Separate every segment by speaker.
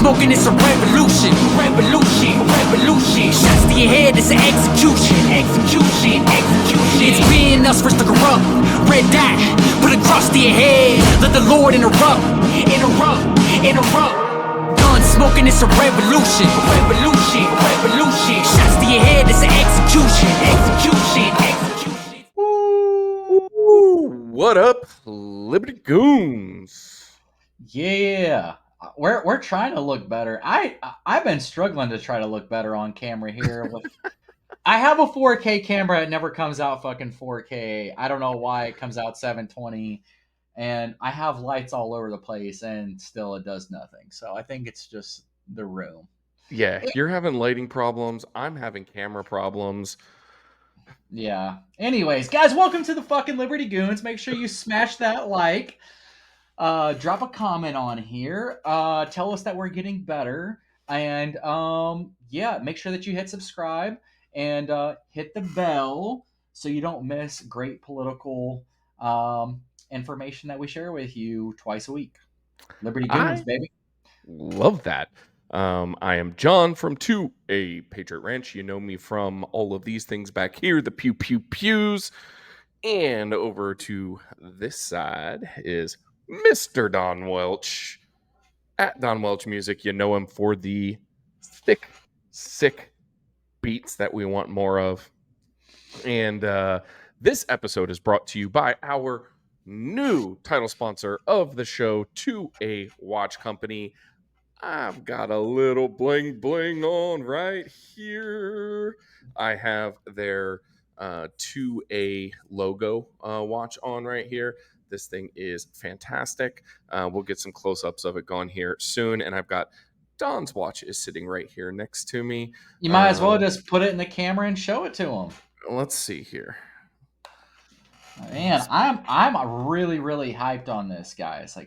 Speaker 1: smoking, it's a revolution. Revolution, revolution. Shots to your head, it's an execution. Execution, execution. It's being us versus the corrupt. Red dot, put a cross to your head. Let the Lord interrupt. Interrupt, interrupt. Gun smoking, it's a revolution. Revolution, revolution. Shots to your head, it's an execution. Execution, execution.
Speaker 2: Ooh, what up, Liberty Goons?
Speaker 3: Yeah, we're trying to look better. I've been struggling to try to look better on camera here. I have a 4K camera. It never comes out fucking 4K. I don't know why it comes out 720, and I have lights all over the place, and still it does nothing. So I think it's just the room.
Speaker 2: Yeah, you're having lighting problems. I'm having camera problems.
Speaker 3: Yeah. Anyways, guys, welcome to the fucking Liberty Goons. Make sure you smash that like. Drop a comment on here. Tell us that we're getting better. And yeah, make sure that you hit subscribe and hit the bell so you don't miss great political information that we share with you twice a week. Liberty Goons, baby.
Speaker 2: Love that. I am John from 2A Patriot Ranch. You know me from all of these things back here, the pew pew pews. And over to this side is Mr. Don Welch. At Don Welch Music, you know him for the thick, sick beats that we want more of. And this episode is brought to you by our new title sponsor of the show, 2A Watch Company. I've got a little bling bling on right here. I have their 2A logo watch on right here. This thing is fantastic. We'll get some close-ups of it going here soon. And I've got Don's watch is sitting right here next to me.
Speaker 3: You might as well just put it in the camera and show it to them.
Speaker 2: Let's see here.
Speaker 3: Man, I'm really hyped on this, guys. All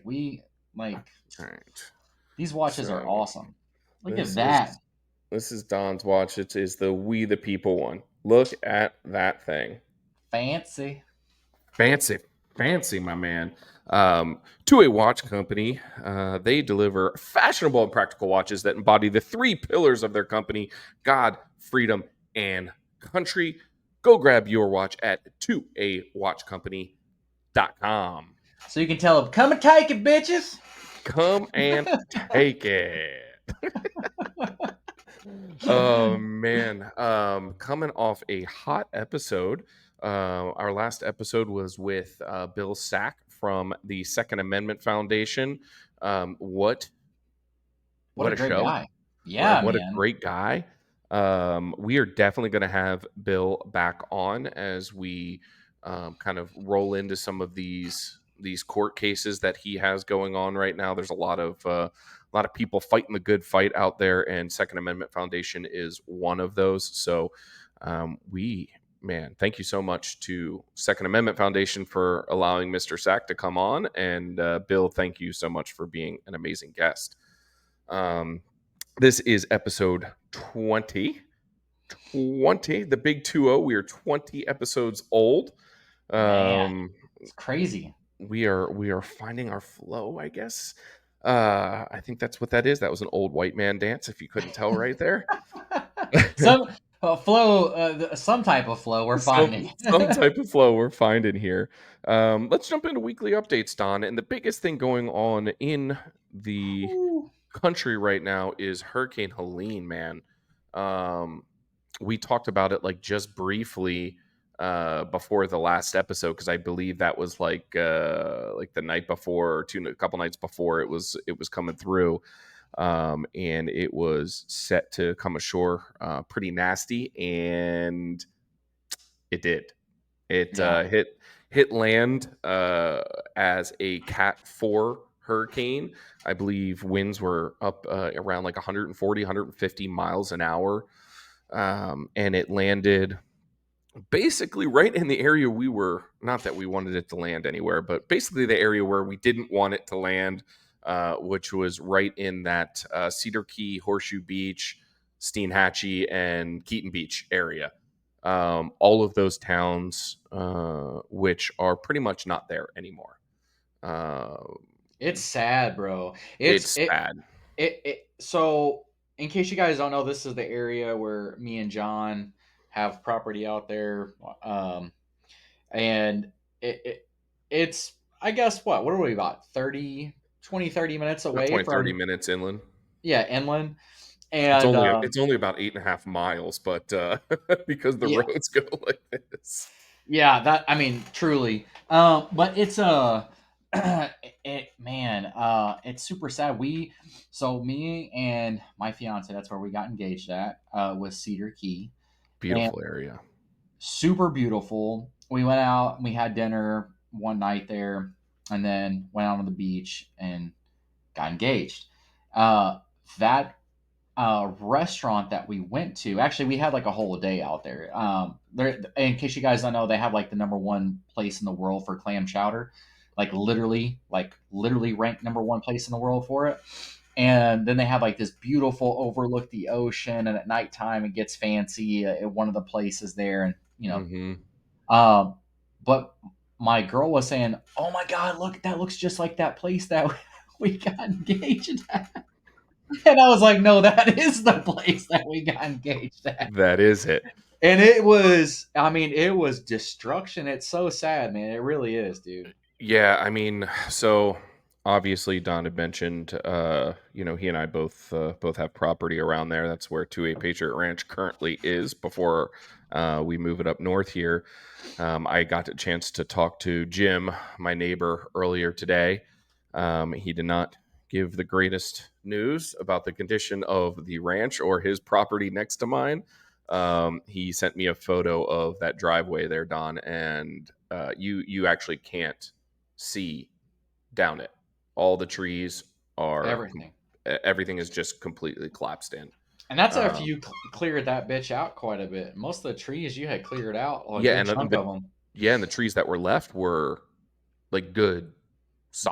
Speaker 3: right. These watches are awesome. Look at that.
Speaker 2: This is Don's watch. It is the We the People one. Look at that thing.
Speaker 3: Fancy,
Speaker 2: my man. To a watch company, they deliver fashionable and practical watches that embody the three pillars of their company: God, freedom, and country. Go grab your watch at 2awatchcompany.com.
Speaker 3: So you can tell them, come and take it, bitches.
Speaker 2: Come and take it. Oh, man. Coming off a hot episode. Our last episode was with Bill Sack from the Second Amendment Foundation. What a
Speaker 3: great
Speaker 2: show.
Speaker 3: Guy. Yeah,
Speaker 2: what
Speaker 3: man.
Speaker 2: A great guy. We are definitely going to have Bill back on as we kind of roll into some of these court cases that he has going on right now. There's a lot of people fighting the good fight out there, and Second Amendment Foundation is one of those. So thank you so much to Second Amendment Foundation for allowing Mr. Sack to come on, and Bill, thank you so much for being an amazing guest. This is episode 20, the big 2-0. We are 20 episodes old.
Speaker 3: Man, it's crazy.
Speaker 2: We are finding our flow, I guess. I think that's what that is. That was an old white man dance, if you couldn't tell right there.
Speaker 3: Some type of flow we're finding.
Speaker 2: Some type of flow we're finding here. Let's jump into weekly updates, Don. And the biggest thing going on in the country right now is Hurricane Helene, man. We talked about it just briefly before the last episode, because I believe that was like the night before, or a couple nights before it was coming through, and it was set to come ashore pretty nasty, and it did. It hit land as a Cat 4 hurricane. I believe winds were up around 140, 150 miles an hour, and it landed basically right in the area we were, not that we wanted it to land anywhere, but basically the area where we didn't want it to land, which was right in that Cedar Key, Horseshoe Beach, Steinhatchee, and Keaton Beach area. All of those towns, which are pretty much not there anymore.
Speaker 3: It's sad, bro.
Speaker 2: It's sad.
Speaker 3: So in case you guys don't know, this is the area where me and John have property out there. And it's, I guess, what are we, about 30 minutes
Speaker 2: About
Speaker 3: away
Speaker 2: 20, 30
Speaker 3: from,
Speaker 2: minutes inland.
Speaker 3: yeah, inland.
Speaker 2: It's
Speaker 3: And
Speaker 2: only it's only about 8.5 miles, but because the
Speaker 3: yeah,
Speaker 2: roads go like this.
Speaker 3: yeah, that, I mean, truly. But it's a man, it's super sad. So me and my fiance, that's where we got engaged at, was Cedar Key, and
Speaker 2: Beautiful area.
Speaker 3: super beautiful. We went out and we had dinner one night there, and then went out on the beach and got engaged. Uh, that restaurant that we went to, actually, we had like a whole day out there. There, in case you guys don't know, they have like the number one place in the world for clam chowder, like literally ranked number one place in the world for it. And then they have like this beautiful overlook the ocean, and at nighttime it gets fancy at one of the places there, and
Speaker 2: Hmm.
Speaker 3: um, but my girl was saying, "Oh my God, look, that looks just like that place that we got engaged at." And I was like, "No, that is the place that we got engaged at."
Speaker 2: That is it.
Speaker 3: And it was, I mean, it was destruction. It's so sad, man. It really is, dude.
Speaker 2: Yeah, I mean, so obviously Don had mentioned, he and I both have property around there. That's where 2A Patriot Ranch currently is before we move it up north here. I got a chance to talk to Jim, my neighbor, earlier today. He did not give the greatest news about the condition of the ranch or his property next to mine. He sent me a photo of that driveway there, Don, and you actually can't see down it. All the trees are
Speaker 3: Everything.
Speaker 2: everything is just completely collapsed in.
Speaker 3: And that's after
Speaker 2: Um,
Speaker 3: you cleared that bitch out quite a bit. Most of the trees you had cleared out, a
Speaker 2: yeah,
Speaker 3: good
Speaker 2: and
Speaker 3: chunk
Speaker 2: but
Speaker 3: of them,
Speaker 2: yeah, and the trees that were left were like good,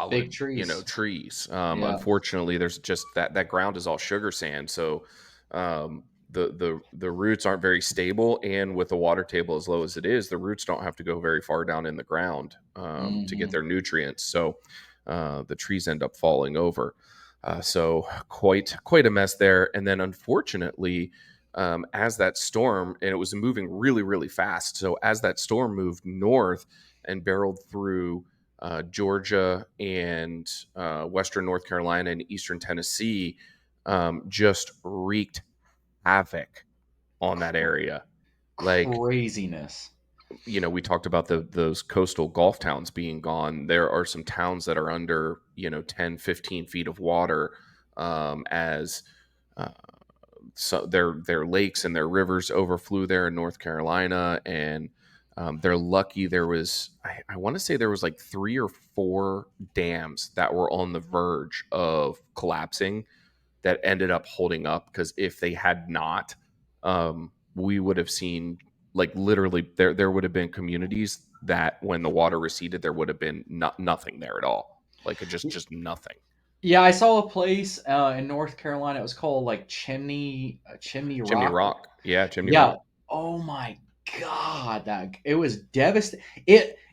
Speaker 3: big
Speaker 2: solid,
Speaker 3: trees.
Speaker 2: trees.
Speaker 3: Yeah.
Speaker 2: Unfortunately, there's just that ground is all sugar sand, so the roots aren't very stable, and with the water table as low as it is, the roots don't have to go very far down in the ground to get
Speaker 3: Hmm.
Speaker 2: their nutrients. So the trees end up falling over. So quite a mess there. And then unfortunately, as that storm, and it was moving really fast. So as that storm moved north and barreled through Georgia and Western North Carolina and Eastern Tennessee, just wreaked havoc on that area. Like,
Speaker 3: Craziness.
Speaker 2: we talked about those coastal Gulf towns being gone. There are some towns that are under 10, 15 feet of water, as uh, so their lakes and their rivers overflew there in North Carolina, and they're lucky. There was, I want to say, there was like 3 or 4 dams that were on the verge of collapsing that ended up holding up, because if they had not, we would have seen, like, literally there would have been communities that when the water receded, there would have been nothing there at all, like just nothing.
Speaker 3: Yeah, I saw a place in North Carolina. It was called like Chimney
Speaker 2: Chimney
Speaker 3: Rock.
Speaker 2: Rock, yeah, Chimney
Speaker 3: Yeah.
Speaker 2: Rock.
Speaker 3: Oh my God, that it was devastating.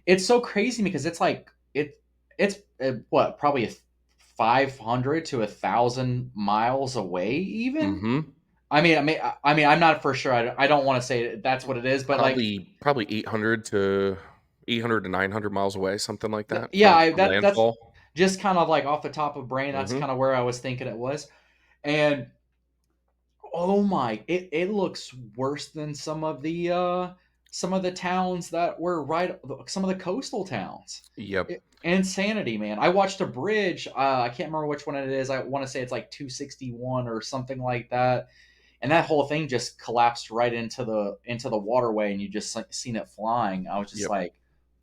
Speaker 3: It's so crazy because it's like it's what, probably 500 to 1,000 miles away even.
Speaker 2: Hmm.
Speaker 3: I mean, I'm not for sure. I don't want to say that's what it is, but like,
Speaker 2: Probably 800 to 900 miles away, something like that,
Speaker 3: yeah,
Speaker 2: from
Speaker 3: that's
Speaker 2: landfall.
Speaker 3: just kind of like off the top of brain. That's
Speaker 2: Hmm.
Speaker 3: kind of where I was thinking it was, and oh my, it looks worse than some of the towns that were right, some of the coastal towns.
Speaker 2: Yep.
Speaker 3: Insanity, man. I watched a bridge. I can't remember which one it is. I want to say it's like 261 or something like that. And that whole thing just collapsed right into the waterway, and you just seen it flying. I was just
Speaker 2: Yep.
Speaker 3: like,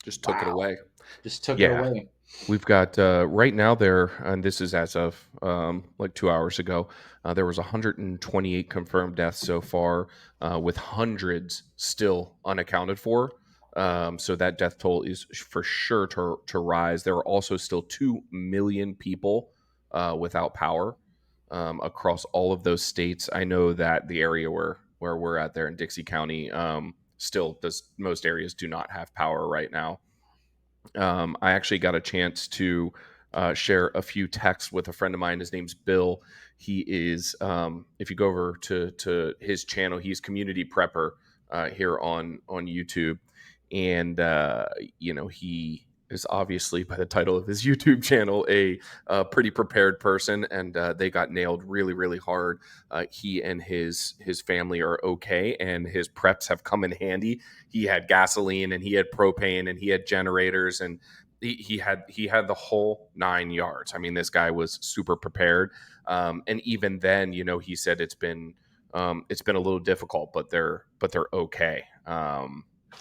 Speaker 2: Just took it
Speaker 3: wow,
Speaker 2: away.
Speaker 3: just took it
Speaker 2: Yeah.
Speaker 3: away.
Speaker 2: We've got right now there, and this is as of like 2 hours ago. There was 128 confirmed deaths so far, with hundreds still unaccounted for. So that death toll is for sure to rise. There are also still 2 million people without power across all of those states. I know that the area where we're at there in Dixie County, still does, most areas do not have power right now. I actually got a chance to share a few texts with a friend of mine. His name's Bill. He is, if you go over to his channel, he's community prepper here on YouTube, and he is obviously, by the title of his YouTube channel, a pretty prepared person, and they got nailed really, really hard. He and his family are okay, and his preps have come in handy. He had gasoline, and he had propane, and he had generators, and he had the whole 9 yards. I mean, this guy was super prepared, and even then, he said it's been a little difficult, but they're okay.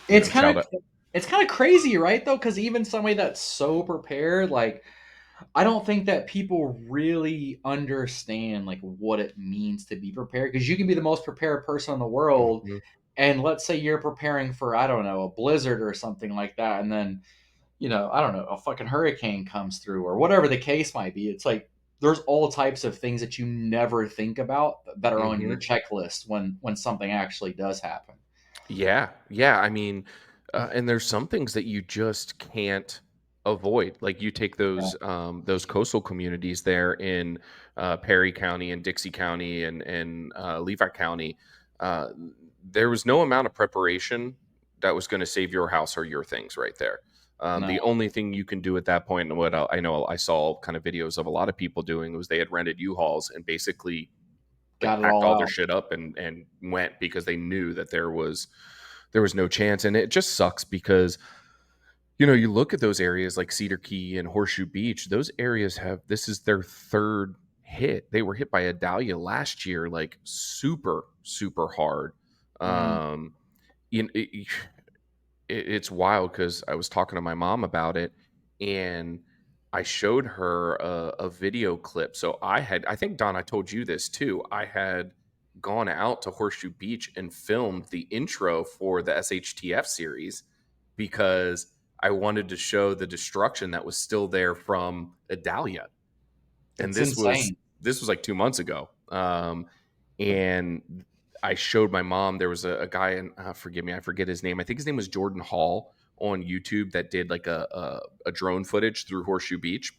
Speaker 3: It's
Speaker 2: Shout
Speaker 3: kind
Speaker 2: out.
Speaker 3: of it's kind of crazy, right? Though, because even somebody that's so prepared, like I don't think that people really understand like what it means to be prepared. Because you can be the most prepared person in the world,
Speaker 2: Mhm.
Speaker 3: and let's say you're preparing for I don't know a blizzard or something like that, and then I don't know a fucking hurricane comes through or whatever the case might be. It's like there's all types of things that you never think about that are on your
Speaker 2: Mhm.
Speaker 3: checklist when something actually does happen.
Speaker 2: Yeah, yeah. I mean, and there's some things that you just can't avoid. Like you take
Speaker 3: Yeah.
Speaker 2: those coastal communities there in Perry County and Dixie County and Levi County. Uh, there was no amount of preparation that was going to save your house or your things right there.
Speaker 3: No,
Speaker 2: The only thing you can do at that point, and what I know I saw kind of videos of a lot of people doing, was they had rented U-Hauls and basically like
Speaker 3: got it
Speaker 2: packed
Speaker 3: all
Speaker 2: all their
Speaker 3: out.
Speaker 2: shit up and went because they knew that there was no chance. And it just sucks because you look at those areas like Cedar Key and Horseshoe Beach. Those areas have this is their third hit. They were hit by Adalia last year, like super super hard.
Speaker 3: Mhm.
Speaker 2: um you, it's wild because I was talking to my mom about it, and I showed her a video clip. So I think Don, I told you this too. I had gone out to Horseshoe Beach and filmed the intro for the SHTF series because I wanted to show the destruction that was still there from Adalia, and
Speaker 3: It's
Speaker 2: this was
Speaker 3: insane.
Speaker 2: this was like 2 months ago. And I showed my mom. There was a guy, and forgive me, I forget his name. I think his name was Jordan Hall on YouTube that did like a drone footage through Horseshoe Beach,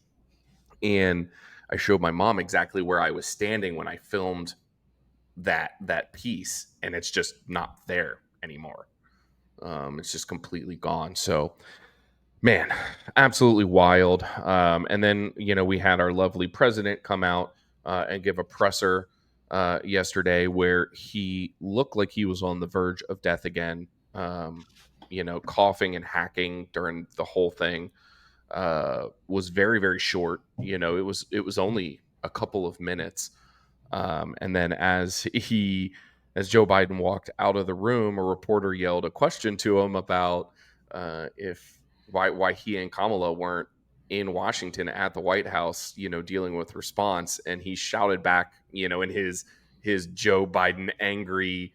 Speaker 2: and I showed my mom exactly where I was standing when I filmed that piece, and it's just not there anymore. It's just completely gone. So man, absolutely wild. And then, we had our lovely president come out and give a presser yesterday where he looked like he was on the verge of death again, coughing and hacking during the whole thing. Was very, very short. It was only a couple of minutes. And then as Joe Biden walked out of the room, a reporter yelled a question to him about if why he and Kamala weren't in Washington at the White House, dealing with response, and he shouted back, in his Joe Biden angry,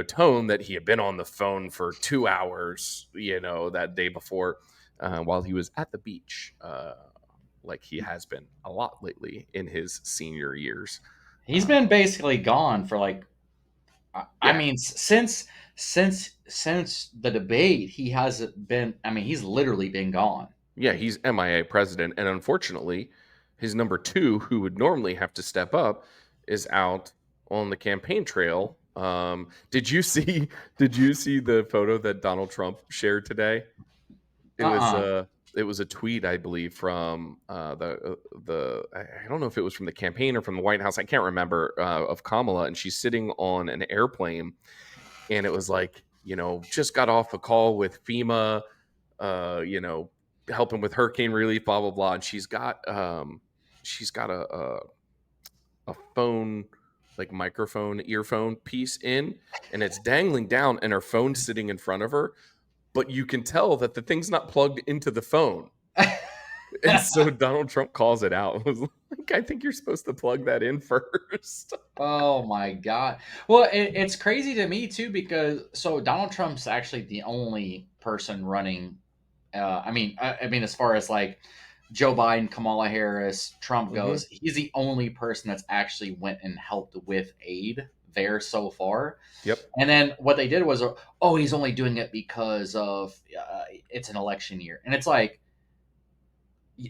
Speaker 2: tone that he had been on the phone for 2 hours, that day before, while he was at the beach. Like he has been a lot lately in his senior years.
Speaker 3: He's been basically gone for like I
Speaker 2: Yeah,
Speaker 3: mean since the debate he hasn't been I mean he's literally been gone.
Speaker 2: yeah, he's MIA president, and unfortunately, his number two, who would normally have to step up, is out on the campaign trail. Did you see? Did you see the photo that Donald Trump shared today? It was
Speaker 3: Uh-uh.
Speaker 2: uh it was a tweet, I believe, from the I don't know if it was from the campaign or from the White House. I can't remember, of Kamala, and she's sitting on an airplane, and it was like, just got off a call with FEMA, uh, you know, helping with hurricane relief, blah blah blah. And she's got a phone, like microphone earphone piece in, and it's dangling down, and her phone's sitting in front of her, but you can tell that the thing's not plugged into the phone. And so Donald Trump calls it out. Was like, I think you're supposed to plug that in first.
Speaker 3: Oh my god. Well, it's crazy to me too because so Donald Trump's actually the only person running. I mean, as far as like Joe Biden, Kamala Harris, Trump
Speaker 2: Hmm.
Speaker 3: goes, he's the only person that's actually went and helped with aid there so far.
Speaker 2: Yep.
Speaker 3: And then what they did was, oh, he's only doing it because of it's an election year, and it's like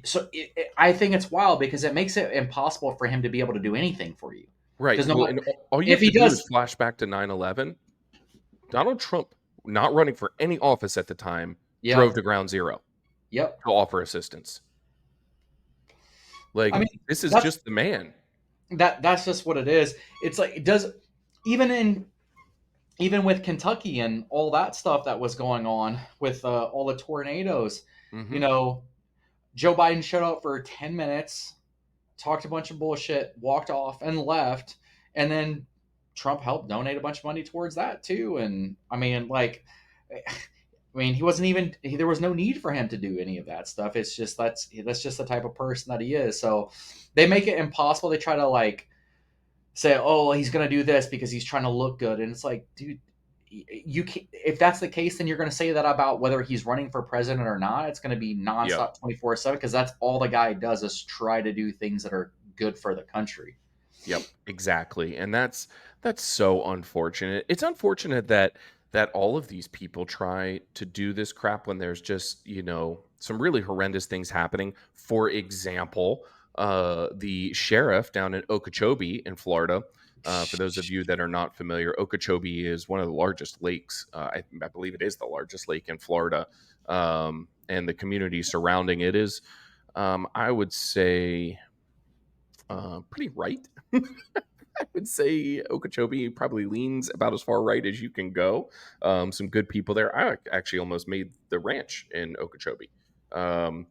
Speaker 3: So I think it's wild because it makes it impossible for him to be able to do anything for you.
Speaker 2: Right.
Speaker 3: Because no
Speaker 2: Well,
Speaker 3: matter
Speaker 2: and all you
Speaker 3: if
Speaker 2: have to
Speaker 3: he
Speaker 2: do is
Speaker 3: does,
Speaker 2: flash back to 9/11. Donald Trump, not running for any office at the time, drove
Speaker 3: yep,
Speaker 2: to Ground Zero
Speaker 3: yep.
Speaker 2: to offer assistance.
Speaker 3: I
Speaker 2: Like,
Speaker 3: mean,
Speaker 2: this is
Speaker 3: that's
Speaker 2: just the man.
Speaker 3: that's just what it is. It's like it does even in even with Kentucky and all that stuff that was going on with all the tornadoes. You
Speaker 2: Hmm.
Speaker 3: know, Joe Biden showed up for 10 minutes, talked a bunch of bullshit, walked off, and left, and then Trump helped donate a bunch of money towards that too. And I mean, like, I mean, he wasn't even. There was no need for him to do any of that stuff. It's just that's just the type of person that he is. So they make it impossible. They try to like say, "Oh, he's going to do this because he's trying to look good," and it's like, dude, you can, if that's the case, then you're going to say that about whether he's running for president or not. It's going to be
Speaker 2: Yep.
Speaker 3: nonstop 24/7 because that's all the guy does is try to do things that are good for the country.
Speaker 2: Yep, exactly. And that's so unfortunate. It's unfortunate that all of these people try to do this crap when there's just, some really horrendous things happening. For example, the sheriff down in Okeechobee in Florida. For those of you that are not familiar, Okeechobee is one of the largest lakes. I believe it is the largest lake in Florida. And the community surrounding it is, I would say, pretty right. I would say Okeechobee probably leans about as far right as you can go. Some good people there. I actually almost made the ranch in Okeechobee. Um,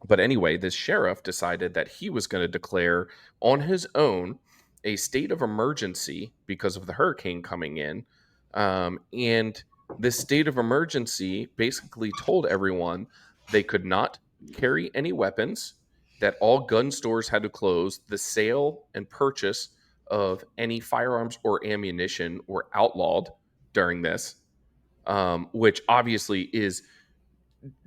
Speaker 2: but anyway, this sheriff decided that he was going to declare on his own a state of emergency because of the hurricane coming in. And this state of emergency basically told everyone they could not carry any weapons, that all gun stores had to close, the sale and purchase of any firearms or ammunition were outlawed during this, which obviously is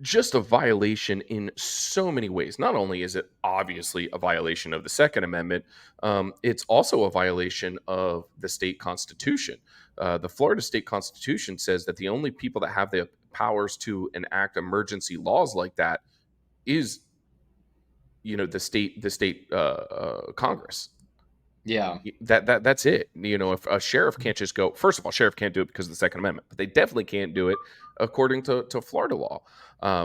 Speaker 2: just a violation in so many ways. Not only is it obviously a violation of the Second Amendment, it's also a violation of the state constitution. The Florida state constitution says that the only people that have the powers to enact emergency laws like that is, the state Congress.
Speaker 3: Yeah,
Speaker 2: That's it. If a sheriff can't just go, first of all, sheriff can't do it because of the Second Amendment, but they definitely can't do it according to Florida law.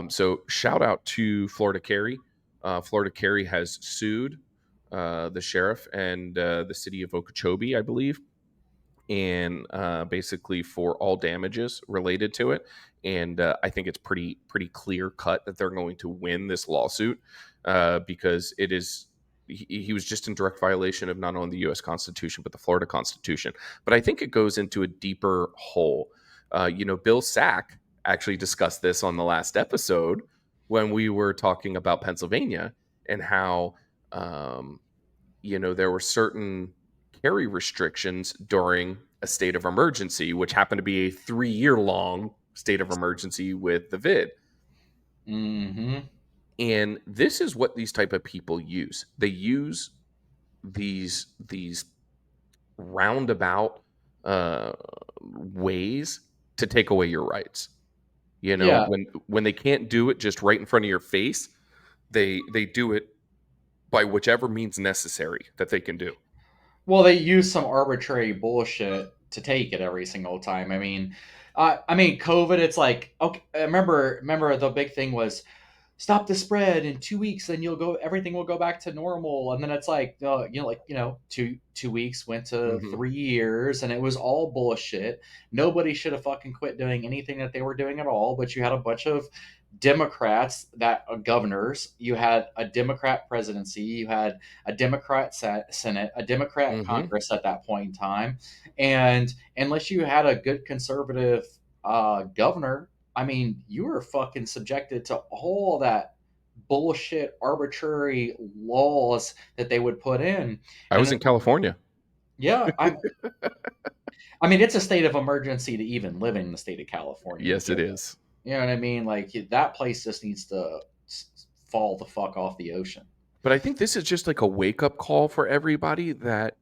Speaker 2: So shout out to Florida Carry. Florida Carry has sued the sheriff and the city of Okeechobee, I believe, and basically for all damages related to it. And I think it's pretty clear cut that they're going to win this lawsuit, because it is he was just in direct violation of not only the U.S. Constitution but the Florida Constitution. But I think it goes into a deeper hole. Bill Sack actually discussed this on the last episode when we were talking about Pennsylvania and how there were certain carry restrictions during a state of emergency, which happened to be a 3-year long state of emergency with the vid.
Speaker 3: mm-hmm.
Speaker 2: And this is what these type of people use. They use these roundabout ways to take away your rights.
Speaker 3: Yeah.
Speaker 2: When they can't do it just right in front of your face, they do it by whichever means necessary that they can do.
Speaker 3: Well, they use some arbitrary bullshit to take it every single time. I mean, COVID. It's like okay. Remember the big thing was stop the spread in 2 weeks, then everything will go back to normal. And then it's like, two weeks went to
Speaker 2: Hmm.
Speaker 3: 3 years, and it was all bullshit. Nobody should have fucking quit doing anything that they were doing at all. But you had a bunch of Democrats that governors. You had a Democrat presidency. You had a Democrat Senate, a Democrat
Speaker 2: Hmm.
Speaker 3: Congress at that point in time, and unless you had a good conservative governor, I mean, you were fucking subjected to all that bullshit, arbitrary laws that they would put in.
Speaker 2: I was
Speaker 3: And
Speaker 2: in California.
Speaker 3: yeah, I mean, it's a state of emergency to even live in the state of California to
Speaker 2: Yes, it
Speaker 3: begin with.
Speaker 2: is.
Speaker 3: You know what I mean? Like that place just needs to fall the fuck off the ocean.
Speaker 2: But I think this is just like a wake up call for everybody that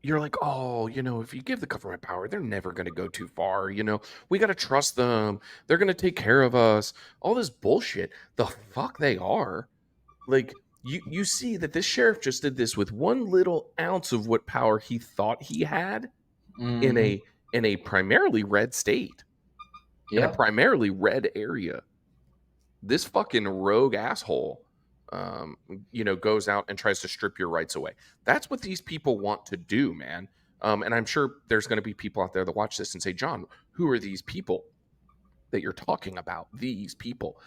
Speaker 2: you're like, oh, if you give the government power, they're never going to go too far. We got to trust them. They're going to take care of us. All this bullshit. The fuck they are. Like you see that this sheriff just did this with one little ounce of what power he thought he had in
Speaker 3: Mm-hmm.
Speaker 2: a primarily red state, in a
Speaker 3: Yep.
Speaker 2: primarily red area. This fucking rogue asshole goes out and tries to strip your rights away. That's what these people want to do, man. And I'm sure there's going to be people out there that watch this and say, John, who are these people that you're talking about? These people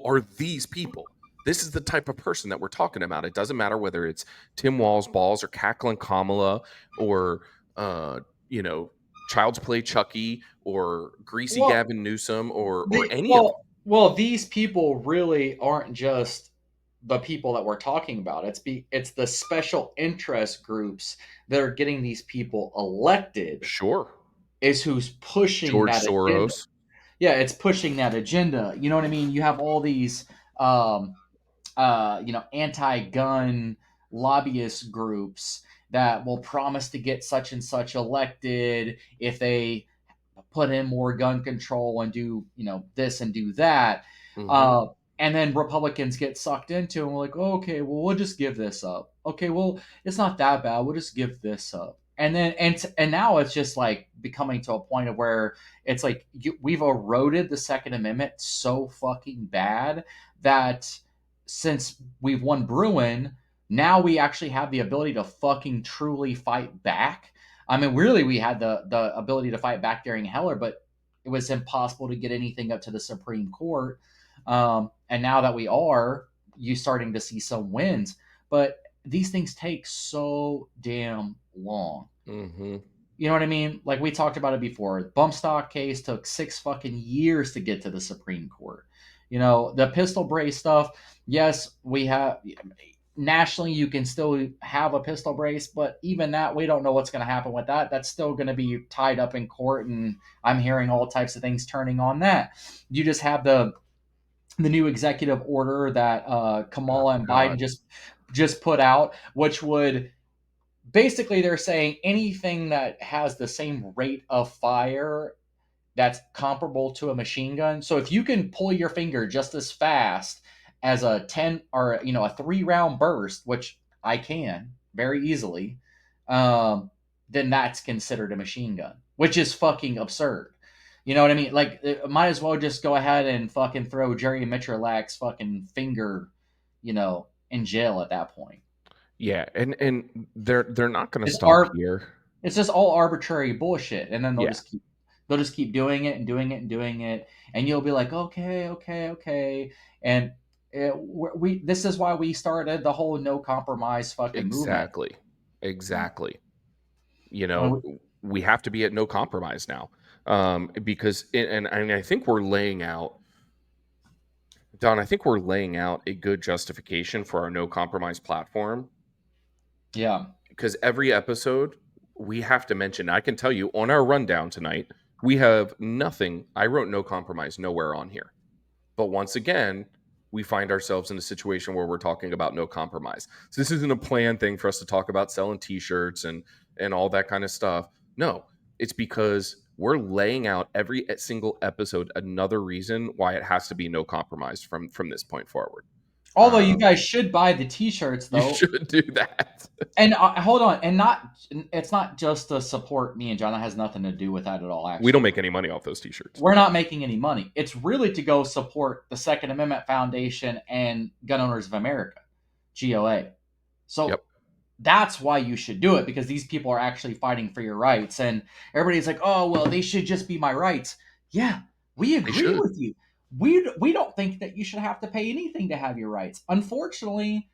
Speaker 2: are these people. This is the type of person that we're talking about. It doesn't matter whether it's Tim Walls balls or cackling Kamala or uh you know Child's Play Chucky or Greasy
Speaker 3: Well,
Speaker 2: Gavin Newsom or any of them.
Speaker 3: well, these people really aren't just the people that we're talking about. It's the special interest groups that are getting these people elected
Speaker 2: Sure.
Speaker 3: is who's pushing
Speaker 2: George
Speaker 3: that agenda.
Speaker 2: Soros.
Speaker 3: Yeah, it's pushing that agenda. You know what I mean? You have all these um anti-gun lobbyist groups that will promise to get such and such elected if they put in more gun control and do this and do that.
Speaker 2: Hmm.
Speaker 3: uh, and then Republicans get sucked into and we're like, oh, okay, well, we'll just give this up. Okay, well, it's not that bad, we'll just give this up. And then and now it's just like becoming to a point of where it's like we've eroded the Second Amendment so fucking bad that since we've won Bruin, now we actually have the ability to fucking truly fight back. I mean, really, we had the ability to fight back during Heller, but it was impossible to get anything up to the Supreme Court. And now that we are, you starting to see some wins, but these things take so damn long.
Speaker 2: Hmm.
Speaker 3: You know what I mean? Like we talked about it before. The bump stock case took 6 fucking years to get to the Supreme Court. The pistol brace stuff. Yes, we have nationally you can still have a pistol brace, but even that we don't know what's going to happen with that. That's still going to be tied up in court, and I'm hearing all types of things turning on that. You just have the new executive order that
Speaker 2: Oh,
Speaker 3: Kamala and Biden
Speaker 2: God.
Speaker 3: just put out, which would basically they're saying anything that has the same rate of fire that's comparable to a machine gun. So if you can pull your finger just as fast as a 10 or a 3 round burst, which I can very easily, then that's considered a machine gun, which is fucking absurd. You know what I mean? Like, it might as well just go ahead and fucking throw Jerry Mitrolak's fucking finger, in jail at that point.
Speaker 2: Yeah, and they're not going to
Speaker 3: It's
Speaker 2: stop
Speaker 3: our
Speaker 2: here.
Speaker 3: it's just all arbitrary bullshit, and then
Speaker 2: Yeah,
Speaker 3: they'll just keep doing it and doing it and doing it, and you'll be like, okay, okay, okay, and this is why we started the whole no compromise fucking movement.
Speaker 2: exactly. Exactly.
Speaker 3: When we,
Speaker 2: We have to be at no compromise now. Because and I think we're laying out, Don, I think we're laying out a good justification for our no compromise platform,
Speaker 3: yeah,
Speaker 2: because every episode we have to mention. I can tell you on our rundown tonight, we have nothing. I wrote no compromise nowhere on here. But once again, we find ourselves in a situation where we're talking about no compromise. So this isn't a planned thing for us to talk about selling t-shirts and all that kind of stuff. No, it's because we're laying out every single episode another reason why it has to be no compromise from this point forward.
Speaker 3: although you
Speaker 2: Um,
Speaker 3: guys should buy the t-shirts
Speaker 2: you
Speaker 3: though.
Speaker 2: should do that.
Speaker 3: And hold on, and it's not just to support me and John. That has nothing to do with that at all.
Speaker 2: We don't
Speaker 3: Actually,
Speaker 2: make any money off those t-shirts.
Speaker 3: we're not making any money. It's really to go support the Second Amendment Foundation and Gun Owners of America, GOA. So
Speaker 2: Yep,
Speaker 3: that's why you should do it, because these people are actually fighting for your rights. And everybody's like, oh, well, they should just be my rights. Yeah, we
Speaker 2: they
Speaker 3: agree
Speaker 2: should.
Speaker 3: with you. We don't think that you should have to pay anything to have your rights. Unfortunately,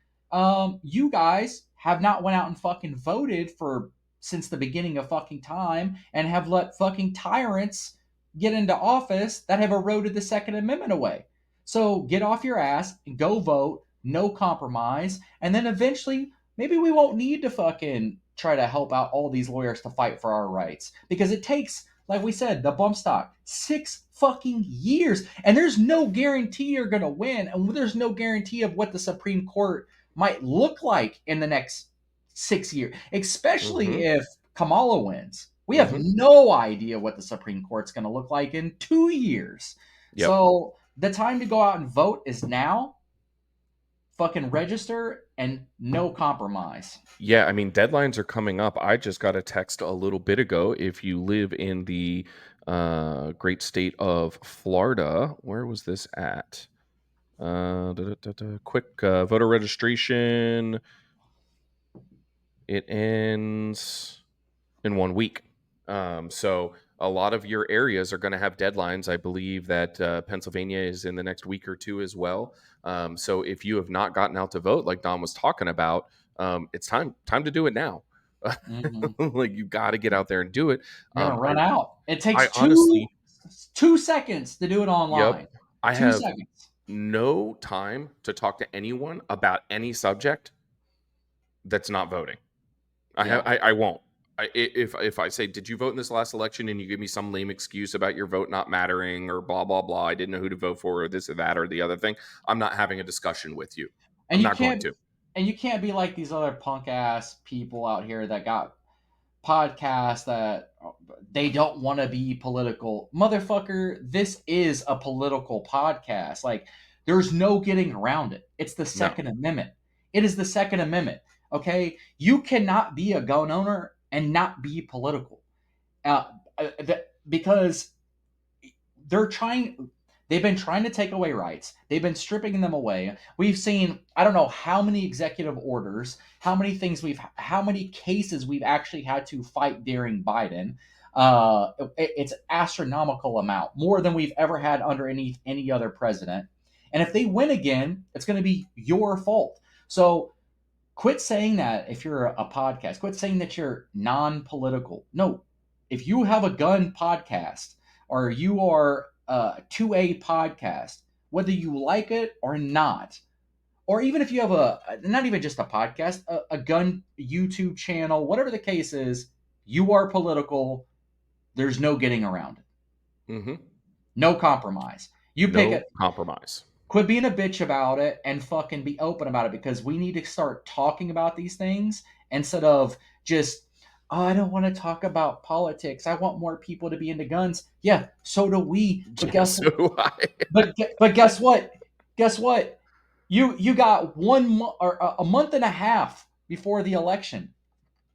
Speaker 3: you guys have not went out and fucking voted for since the beginning of fucking time, and have let fucking tyrants get into office that have eroded the Second Amendment away. So get off your ass and go vote, no compromise, and then eventually maybe we won't need to fucking try to help out all these lawyers to fight for our rights, because it takes, like we said, the bump stock 6 fucking years, and there's no guarantee you're gonna win, and there's no guarantee of what the Supreme Court might look like in the next 6 years, especially
Speaker 2: Mm-hmm.
Speaker 3: if Kamala wins. We have
Speaker 2: Mm-hmm.
Speaker 3: no idea what the Supreme Court's going to look like in 2 years.
Speaker 2: Yep.
Speaker 3: So the time to go out and vote is now. fucking register and no compromise.
Speaker 2: Yeah, I mean, deadlines are coming up. I just got a text a little bit ago. If you live in the great state of Florida, where was this at? Quick voter registration. It ends in 1 week. So a lot of your areas are going to have deadlines. I believe that Pennsylvania is in the next week or two as well. So if you have not gotten out to vote, like Don was talking about, it's time to do it now.
Speaker 3: Mhm.
Speaker 2: Like you got to get out there and do it.
Speaker 3: You're gonna run out. It
Speaker 2: I
Speaker 3: takes
Speaker 2: honestly,
Speaker 3: 2 seconds to do it
Speaker 2: yep,
Speaker 3: online.
Speaker 2: I
Speaker 3: Two
Speaker 2: have
Speaker 3: seconds.
Speaker 2: no time to talk to anyone about any subject that's not voting.
Speaker 3: Yeah.
Speaker 2: I won't. If I say, did you vote in this last election, and you give me some lame excuse about your vote not mattering or blah blah blah, I didn't know who to vote for or this or that or the other thing, I'm not having a discussion with you.
Speaker 3: And
Speaker 2: I'm
Speaker 3: you
Speaker 2: not going
Speaker 3: can't
Speaker 2: to.
Speaker 3: and you can't be like these other punk ass people out here that got podcasts that they don't want to be political. Motherfucker, this is a political podcast. Like, there's no getting around it. It's the
Speaker 2: No.
Speaker 3: Second Amendment. It is the Second Amendment. Okay? You cannot be a gun owner and not be political. Uh, because they've been trying to take away rights. They've been stripping them away. We've seen, I don't know how many executive orders, how many cases we've actually had to fight during Biden. It's an astronomical amount, more than we've ever had under any other president. And if they win again, it's going to be your fault. So quit saying that. If you're a podcast, quit saying that you're non-political. No, if you have a gun podcast or you are a 2A podcast, whether you like it or not, or even if you have not even just a podcast, a gun YouTube channel, whatever the case is, you are political. There's no getting around it.
Speaker 2: Mm-hmm.
Speaker 3: No compromise. You pick
Speaker 2: No
Speaker 3: it.
Speaker 2: compromise.
Speaker 3: Quit being a bitch about it and fucking be open about it, because we need to start talking about these things instead of just, oh, I don't want to talk about politics. I want more people to be into guns. Yeah, so do we. But
Speaker 2: Yeah, so do I.
Speaker 3: but guess what? Guess what? You got 1 month or a month and a half before the election.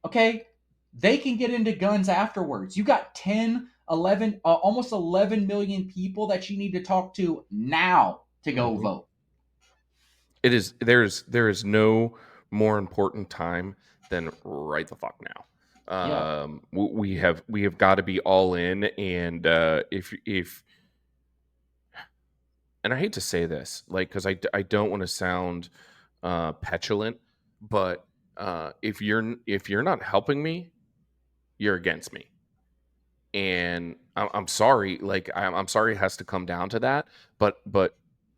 Speaker 3: Okay? They can get into guns afterwards. You got 10, 11, almost 11 million people that you need to talk to now to go
Speaker 2: Mhm.
Speaker 3: vote.
Speaker 2: It is there is no more important time than right the fuck now.
Speaker 3: Yeah.
Speaker 2: We have got to be all in, and if and I hate to say this, like, because I don't want to sound petulant, but if you're not helping me, you're against me, and I'm sorry. Like, I'm sorry it has to come down to that. But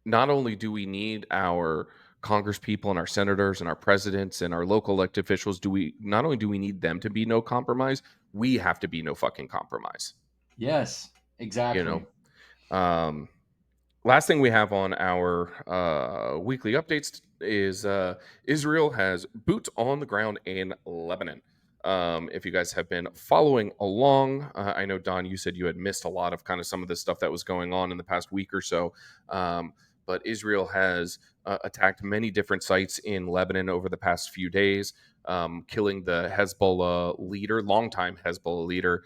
Speaker 2: not only do we need our Congress people and our senators and our presidents and our local elected officials, do we not only do we need them to be no compromise, we have to be no fucking compromise.
Speaker 3: Yes,
Speaker 2: You
Speaker 3: exactly.
Speaker 2: know. Last thing we have on our weekly updates is Israel has boots on the ground in Lebanon. If you guys have been following along, I know, Don, you said you had missed a lot of kind of some of the stuff that was going on in the past week or so. But Israel has attacked many different sites in Lebanon over the past few days, killing the Hezbollah leader, longtime Hezbollah leader.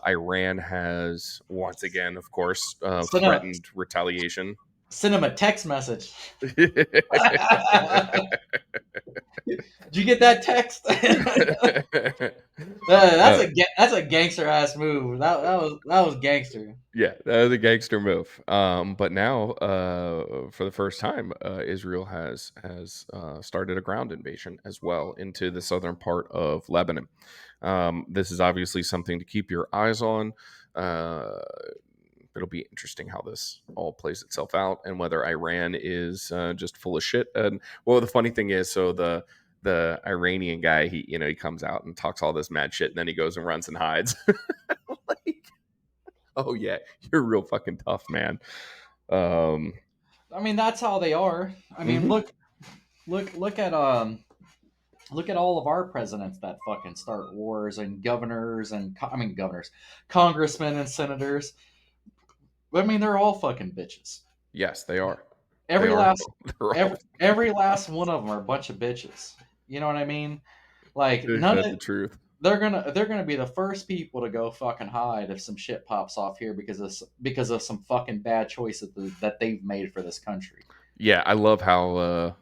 Speaker 2: Iran has once again, of course, threatened retaliation.
Speaker 3: Send him a text message.
Speaker 2: Yeah,
Speaker 3: Did you get that text? That's a gangster ass move. That was gangster.
Speaker 2: that was a gangster move. But now, for the first time, Israel has started a ground invasion as well into the southern part of Lebanon. This is obviously something to keep your eyes on. It'll be interesting how this all plays itself out, and whether Iran is just full of shit. And well, the funny thing is, so the Iranian guy, he comes out and talks all this mad shit, and then he goes and runs and hides. Like, oh yeah, you're real fucking tough, man. Um,
Speaker 3: I mean, that's how they are. I mean,
Speaker 2: mhm.
Speaker 3: look at look at all of our presidents that fucking start wars, and governors and governors, congressmen and senators. I mean, they're all fucking bitches.
Speaker 2: Yes, they are. They
Speaker 3: every
Speaker 2: are.
Speaker 3: last
Speaker 2: They're all.
Speaker 3: every last one of them are a bunch of bitches. You know what I mean? Like none
Speaker 2: That's
Speaker 3: of
Speaker 2: the truth.
Speaker 3: they're gonna be the first people to go fucking hide if some shit pops off here because of some fucking bad choices that they've made for this country.
Speaker 2: Yeah, I love how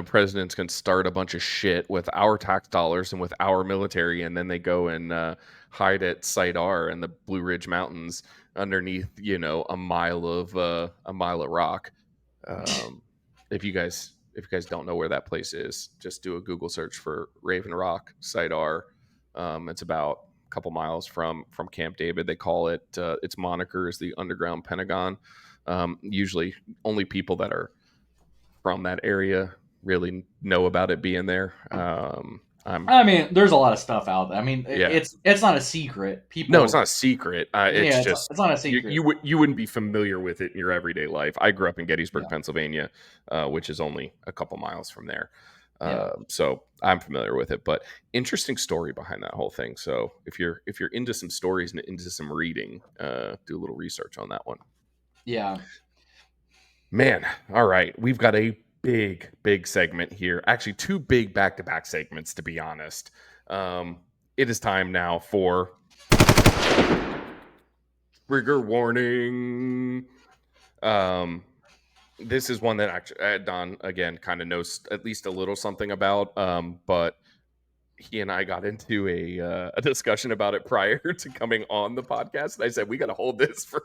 Speaker 2: presidents can start a bunch of shit with our tax dollars and with our military, and then they go and hide at Site R in the Blue Ridge Mountains underneath a mile of rock. Um, if you guys don't know where that place is, just do a Google search for Raven Rock Site R. It's about a couple miles from Camp David. They call it its moniker is the Underground Pentagon. Usually, only people that are from that area really know about it being there. I'm
Speaker 3: I mean, there's a lot of stuff out there. I mean,
Speaker 2: Yeah.
Speaker 3: it's not a secret.
Speaker 2: No, it's
Speaker 3: People,
Speaker 2: not a secret. It's
Speaker 3: yeah,
Speaker 2: just
Speaker 3: it's not a
Speaker 2: you
Speaker 3: secret.
Speaker 2: you would you wouldn't be familiar with it in your everyday life. I grew up in Gettysburg,
Speaker 3: Yeah,
Speaker 2: Pennsylvania, which is only a couple miles from there.
Speaker 3: yeah,
Speaker 2: So I'm familiar with it. But interesting story behind that whole thing. So if you're into some stories and into some reading, do a little research on that one.
Speaker 3: yeah,
Speaker 2: Man, all right. We've got a big segment here. Actually, two big back-to-back segments, to be honest. It is time now for trigger warning. Um, this is one that actually Don again kind of knows at least a little something about. But he and I got into a discussion about it prior to coming on the podcast, and I said we got to hold this for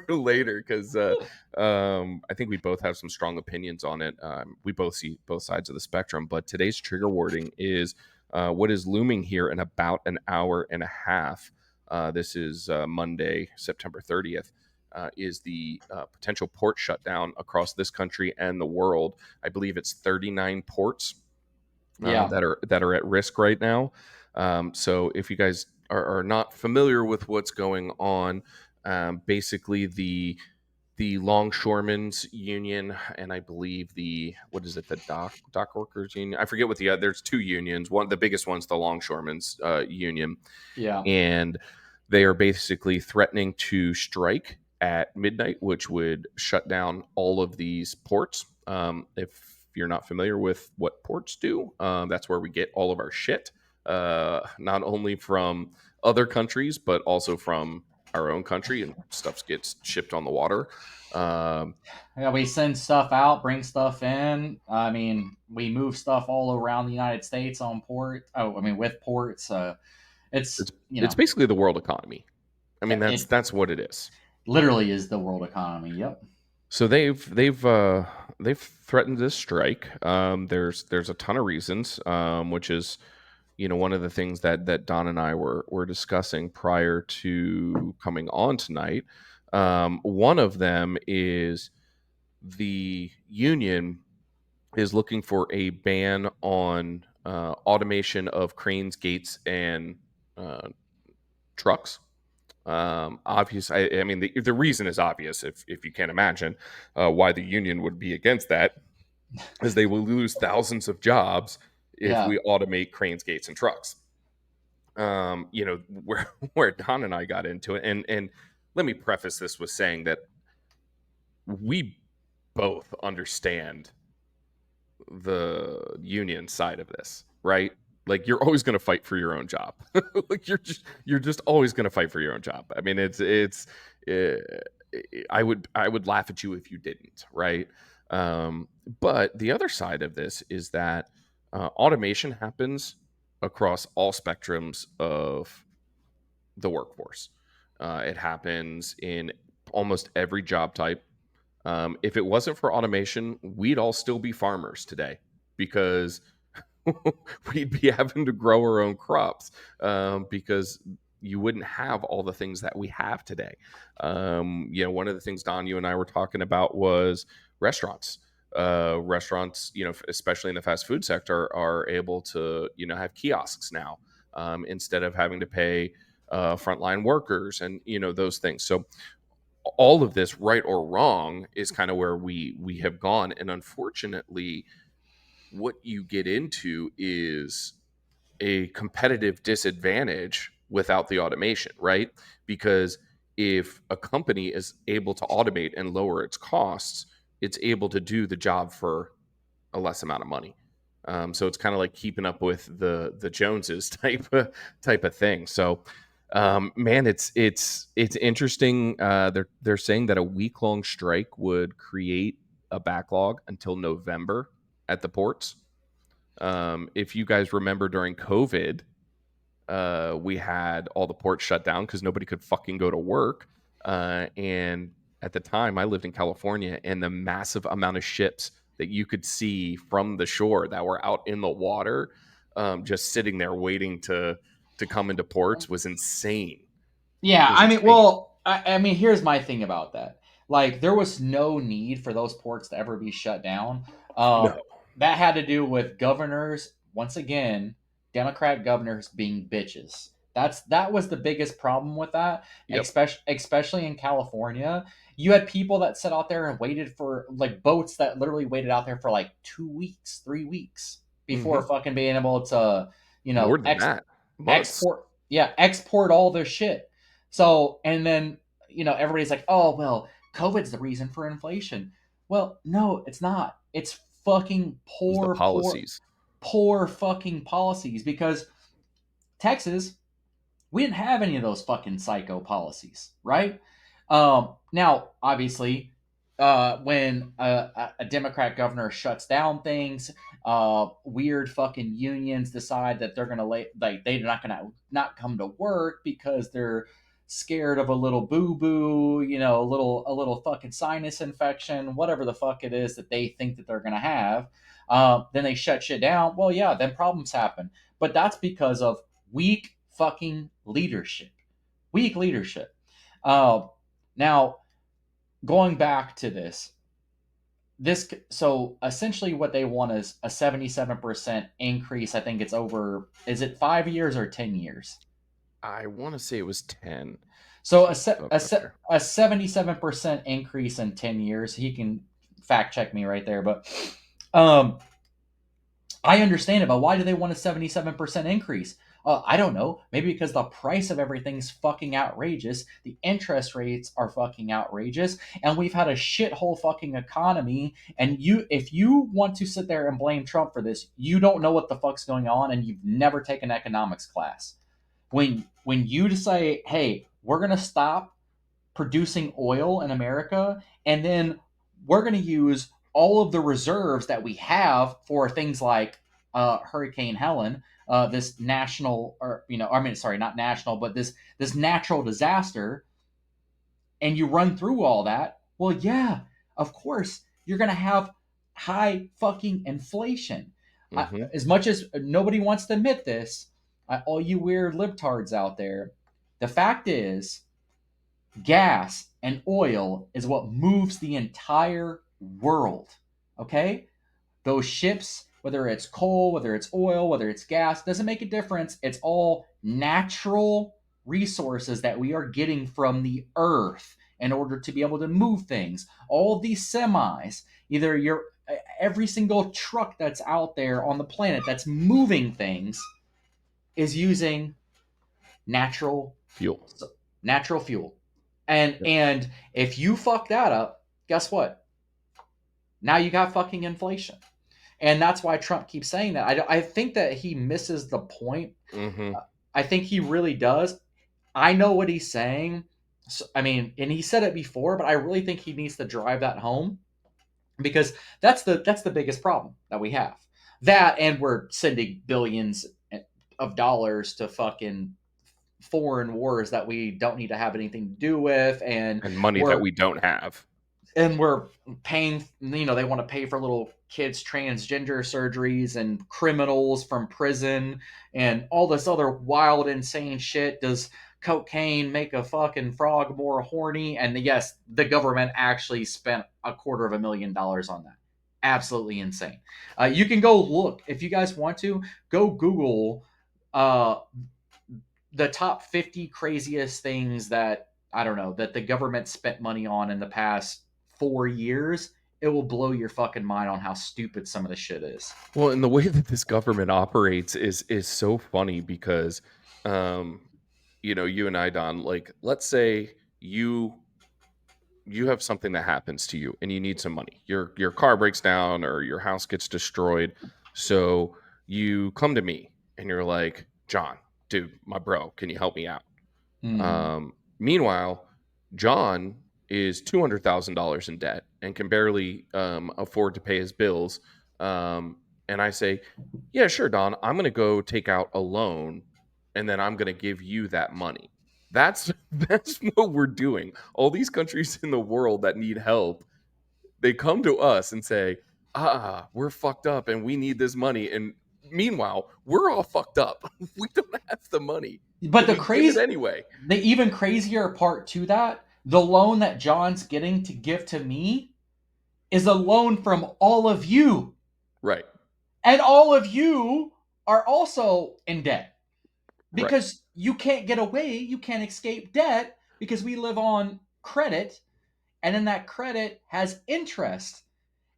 Speaker 2: later because I think we both have some strong opinions on it. We both see both sides of the spectrum, but today's trigger warning is what is looming here in about an hour and a half. This is Monday, September 30th. Is the potential port shutdown across this country and the world? I believe it's 39 ports
Speaker 3: yeah,
Speaker 2: that are at risk right now. So if you guys are not familiar with what's going on, basically the longshoremen's union and I believe the what is it the dock workers union, I forget what there's two unions. One, the biggest one's the longshoremen's union,
Speaker 3: yeah,
Speaker 2: and they are basically threatening to strike at midnight, which would shut down all of these ports. If you're not familiar with what ports do, that's where we get all of our shit, not only from other countries, but also from our own country, and stuff gets shipped on the water. Um,
Speaker 3: yeah. We send stuff out, bring stuff in. I mean, we move stuff all around the United States on port. Oh, I mean, with ports. It's
Speaker 2: it's it's basically the world economy. I mean, that's
Speaker 3: it
Speaker 2: that's what it is.
Speaker 3: literally is the world economy. Yep.
Speaker 2: So they've threatened this strike. There's a ton of reasons, which is one of the things that Don and I were discussing prior to coming on tonight. One of them is the union is looking for a ban on automation of cranes, gates, and uh, trucks. Obvious. I mean, the reason is obvious. If you can't imagine why the union would be against that, is they will lose thousands of jobs if
Speaker 3: Yeah.
Speaker 2: we automate cranes, gates, and trucks. Where where Don and I got into it, and let me preface this with saying that we both understand the union side of this, right? Like you're always going to fight for your own job. Like you're just always going to fight for your own job. I mean, uh, I would laugh at you if you didn't, right? But the other side of this is that automation happens across all spectrums of the workforce. It happens in almost every job type. If it wasn't for automation, we'd all still be farmers today because we'd be having to grow our own crops because you wouldn't have all the things that we have today. One of the things Don, you and I were talking about was restaurants. Restaurants, especially in the fast food sector, are able to, have kiosks now instead of having to pay frontline workers and those things. So all of this, right or wrong, is kind of where we have gone, and unfortunately what you get into is a competitive disadvantage without the automation, right? Because if a company is able to automate and lower its costs, it's able to do the job for a less amount of money. So it's kind of like keeping up with the Joneses type of thing. So man, it's interesting. They're saying that a week long strike would create a backlog until November at the ports. If you guys remember during COVID, we had all the ports shut down because nobody could fucking go to work. And at the time, I lived in California, and the massive amount of ships that you could see from the shore that were out in the water, just sitting there waiting to come into ports was insane.
Speaker 3: Yeah,
Speaker 2: It was
Speaker 3: I mean,
Speaker 2: insane.
Speaker 3: well, I mean, here's my thing about that. Like, there was no need for those ports to ever be shut down.
Speaker 2: No.
Speaker 3: That had to do with governors, once again, Democrat governors being bitches. That was the biggest problem with that,
Speaker 2: Yep.
Speaker 3: especially in California. You had people that sat out there and waited for like boats that literally waited out there for like 2 weeks, 3 weeks before
Speaker 2: Hmm.
Speaker 3: fucking being able to,
Speaker 2: More than that, months.
Speaker 3: export all this shit. So, and then, everybody's like, oh, well, COVID's the reason for inflation. Well, no, it's not. It's fucking
Speaker 2: It was the
Speaker 3: poor, poor,
Speaker 2: policies.
Speaker 3: poor fucking policies, because Texas, we didn't have any of those fucking psycho policies, right? Now, obviously, when a Democrat governor shuts down things, weird fucking unions decide that they're gonna they're not gonna not come to work because they're scared of a little boo boo, a little fucking sinus infection, whatever the fuck it is that they think that they're gonna have. Then they shut shit down. Well, yeah, then problems happen, but that's because of weak fucking leadership. Weak leadership. Uh, Now, going back to this, so essentially what they want is a 77% increase. I think it's over, is it 5 years or 10 years?
Speaker 2: I want to say it was 10.
Speaker 3: So
Speaker 2: Let me look up here.
Speaker 3: a 77% increase in 10 years. He can fact check me right there, but um, I understand it, but why do they want a 77% increase? I don't know. Maybe because the price of everything's fucking outrageous. The interest rates are fucking outrageous. And we've had a shithole fucking economy. And if you want to sit there and blame Trump for this, you don't know what the fuck's going on and you've never taken economics class. When you say, hey, we're going to stop producing oil in America, and then we're going to use all of the reserves that we have for things like Hurricane Helen, this national, or I mean, sorry, not national, but this natural disaster, and you run through all that. Well, yeah, of course you're going to have high fucking inflation.
Speaker 2: Hmm.
Speaker 3: As much as nobody wants to admit this, all you weird libtards out there, the fact is gas and oil is what moves the entire world. Okay? Those ships, whether it's coal, whether it's oil, whether it's gas, doesn't make a difference. It's all natural resources that we are getting from the earth in order to be able to move things. All these semis, either every single truck that's out there on the planet that's moving things is using natural
Speaker 2: Fuel.
Speaker 3: natural fuel. And
Speaker 2: Yep.
Speaker 3: and if you fuck that up, guess what? Now you got fucking inflation. And that's why Trump keeps saying that. I think that he misses the point.
Speaker 2: Hmm.
Speaker 3: I think he really does. I know what he's saying. So, I mean, and he said it before, but I really think he needs to drive that home, because that's the biggest problem that we have. That, and we're sending billions of dollars to fucking foreign wars that we don't need to have anything to do with, and
Speaker 2: And money that
Speaker 3: we're
Speaker 2: we don't have.
Speaker 3: we're paying, they want to pay for little kids transgender surgeries and criminals from prison and all this other wild insane shit. Does cocaine make a fucking frog more horny? And yes, the government actually spent $250,000 on that. Absolutely insane. You can go look, if you guys want to go Google uh the top 50 craziest things that, I don't know, that the government spent money on in the past 4 years. It will blow your fucking mind on how stupid some of the shit is.
Speaker 2: Well, and the way that this government operates is so funny because, um, you and I, Don, like, let's say you you have something that happens to you and you need some money. Your car breaks down or your house gets destroyed. So you come to me and you're like, John, dude, my bro, can you help me out?
Speaker 3: Hmm.
Speaker 2: Meanwhile, John is $200,000 in debt and can barely afford to pay his bills. And I say, yeah, sure, Don, I'm going to go take out a loan and then I'm going to give you that money. That's that's what we're doing. All these countries in the world that need help, they come to us and say, we're fucked up and we need this money. And meanwhile, we're all fucked up. We don't have the money,
Speaker 3: But
Speaker 2: but
Speaker 3: the
Speaker 2: we give it
Speaker 3: crazy,
Speaker 2: anyway.
Speaker 3: the even crazier part to that, the loan that John's getting to give to me is a loan from all of you.
Speaker 2: Right.
Speaker 3: And all of you are also in debt
Speaker 2: Right.
Speaker 3: because you can't get away, you can't escape debt because we live on credit, and then that credit has interest.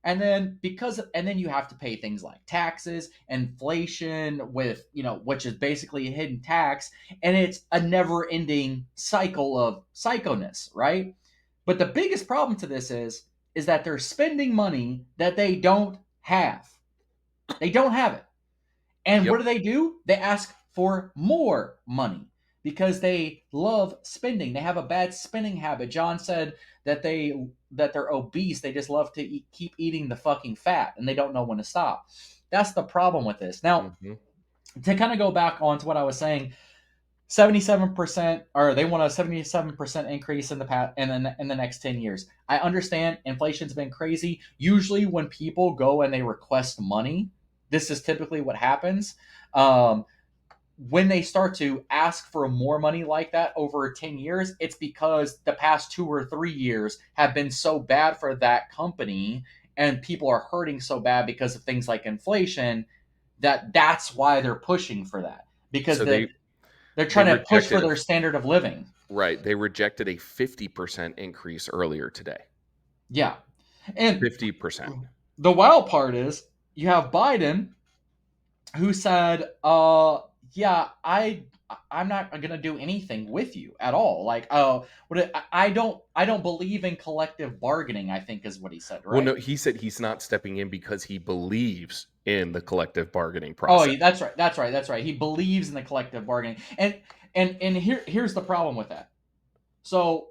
Speaker 3: And then you have to pay things like taxes, inflation, with which is basically a hidden tax, and it's a never-ending cycle of psychoness, right? But the biggest problem to this is that they're spending money that they don't have. They don't have it. And what
Speaker 2: Yep.
Speaker 3: do? They ask for more money because they love spending. They have a bad spending habit. John said that they're obese. They just love to keep eating the fucking fat, and they don't know when to stop. That's the problem with this. Now,
Speaker 2: Hmm.
Speaker 3: to kind of go back on to what I was saying, 77%, or they want a 77% increase in the past in the next 10 years. I understand inflation's been crazy. Usually when people go and they request money, this is typically what happens. um, when they start to ask for more money like that over 10 years, it's because the past 2 or 3 years have been so bad for that company, and people are hurting so bad because of things like inflation, that's why they're pushing for that, because
Speaker 2: So
Speaker 3: they're
Speaker 2: they
Speaker 3: trying to push for
Speaker 2: rejected a
Speaker 3: their standard of living.
Speaker 2: right. They rejected a 50% increase earlier today.
Speaker 3: Yeah. And
Speaker 2: 50%.
Speaker 3: the wild part is you have Biden who said, yeah, I'm not gonna do anything with you at all. Like, I don't believe in collective bargaining, I think is what he said,
Speaker 2: Well, no,
Speaker 3: right?
Speaker 2: he said he's not stepping in because he believes in the collective bargaining
Speaker 3: Oh,
Speaker 2: process.
Speaker 3: that's right. He believes in the collective bargaining. And here's the problem with that. So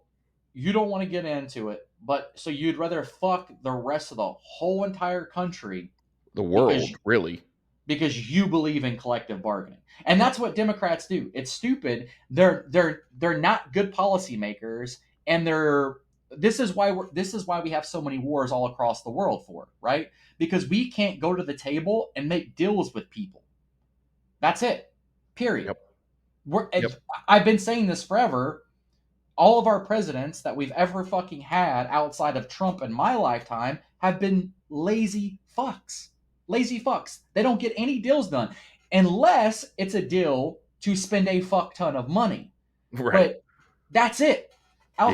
Speaker 3: you don't want to get into it, but so you'd rather fuck the rest of the whole entire country
Speaker 2: The
Speaker 3: because
Speaker 2: world, really.
Speaker 3: you believe in collective bargaining. And that's what Democrats do. It's stupid. They're not good policymakers, and this is why we have so many wars all across the world, for right? Because we can't go to the table and make deals with people. That's it. Period.
Speaker 2: Yep.
Speaker 3: We're
Speaker 2: Yep.
Speaker 3: I've been saying this forever. All of our presidents that we've ever fucking had outside of Trump in my lifetime have been lazy fucks. Lazy fucks. They don't get any deals done unless it's a deal to spend a fuck ton of money.
Speaker 2: Right.
Speaker 3: But that's it.
Speaker 2: Yeah.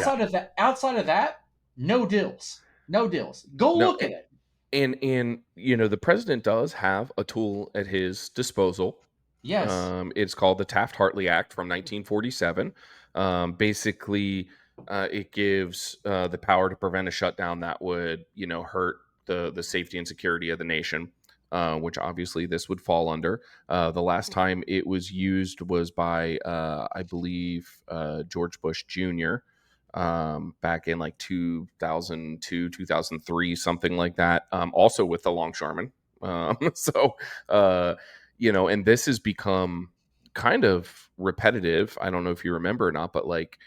Speaker 3: Outside of that, no deals. No deals. Go
Speaker 2: No,
Speaker 3: look at it.
Speaker 2: and the president does have a tool at his disposal.
Speaker 3: Yes.
Speaker 2: It's called the Taft-Hartley Act from 1947. Basically, it gives the power to prevent a shutdown that would, hurt the safety and security of the nation, which obviously this would fall under. The last time it was used was by, I believe, George Bush Jr. Back in like 2002, 2003, something like that. Also with the longshoremen. So, and this has become kind of repetitive. I don't know if you remember or not, but like,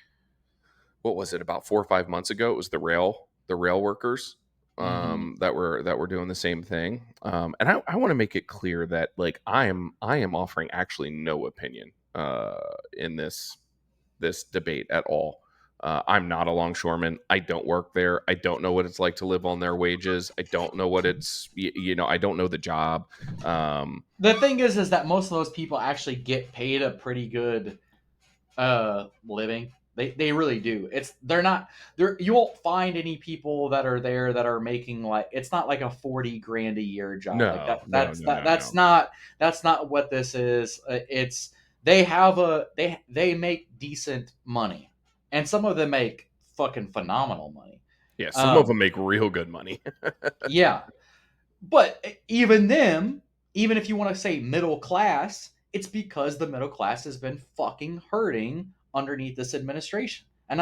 Speaker 2: what was it, about 4 or 5 months ago? It was the rail workers
Speaker 3: Mm-hmm.
Speaker 2: that were doing the same thing. And I want to make it clear that like I am offering actually no opinion in this debate at all. I'm not a longshoreman. I don't work there. I don't know what it's like to live on their wages. I don't know what I don't know the job. Um,
Speaker 3: The thing is that most of those people actually get paid a pretty good living. They really do. They're not there. You won't find any people that are there that are making, like, it's not like a 40 grand a year job like that.
Speaker 2: no, no, no, no, no.
Speaker 3: That's not what this is. It's they have they make decent money, and some of them make fucking phenomenal money.
Speaker 2: Yeah, some of them make real good money.
Speaker 3: Yeah. But even them, even if you want to say middle class, it's because the middle class has been fucking hurting underneath this administration. And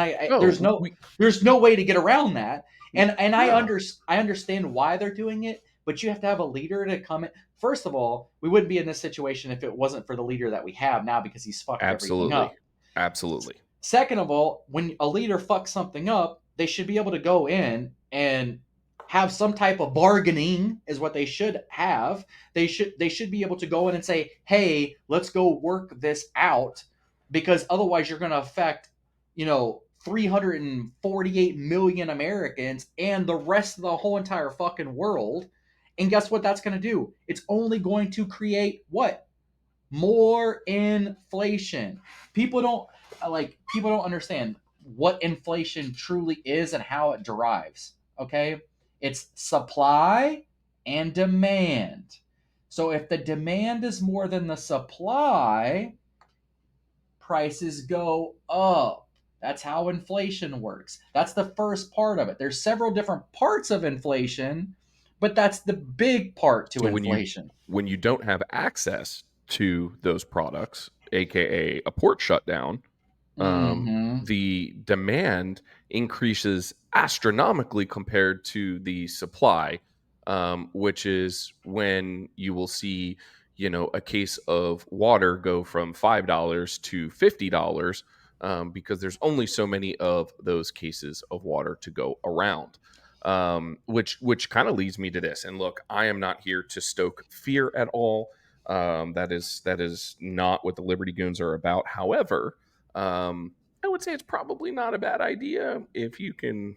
Speaker 2: No, we
Speaker 3: there's no way to get around that. And
Speaker 2: no.
Speaker 3: I understand why they're doing it, but you have to have a leader to come in. First of all, we wouldn't be in this situation if it wasn't for the leader that we have now because he's fucked everything
Speaker 2: Absolutely.
Speaker 3: up.
Speaker 2: Absolutely.
Speaker 3: Second of all, when a leader fucks something up, they should be able to go in and have some type of bargaining is what they should have. They should be able to go in and say, "Hey, let's go work this out," because otherwise you're going to affect, 348 million Americans and the rest of the whole entire fucking world. And guess what that's going to do? It's only going to create what? More inflation. People don't understand what inflation truly is and how it derives. Okay? It's supply and demand. So if the demand is more than the supply, prices go up. That's how inflation works. That's the first part of it. There's several different parts of inflation, but that's the big part to
Speaker 2: And
Speaker 3: inflation.
Speaker 2: when you don't have access to those products, aka a port shutdown,
Speaker 3: Mhm.
Speaker 2: the demand increases astronomically compared to the supply, which is when you will see, a case of water go from $5 to $50, because there's only so many of those cases of water to go around. Which kind of leads me to this. And look, I am not here to stoke fear at all. That is not what the Liberty Goons are about. However, I would say it's probably not a bad idea if you can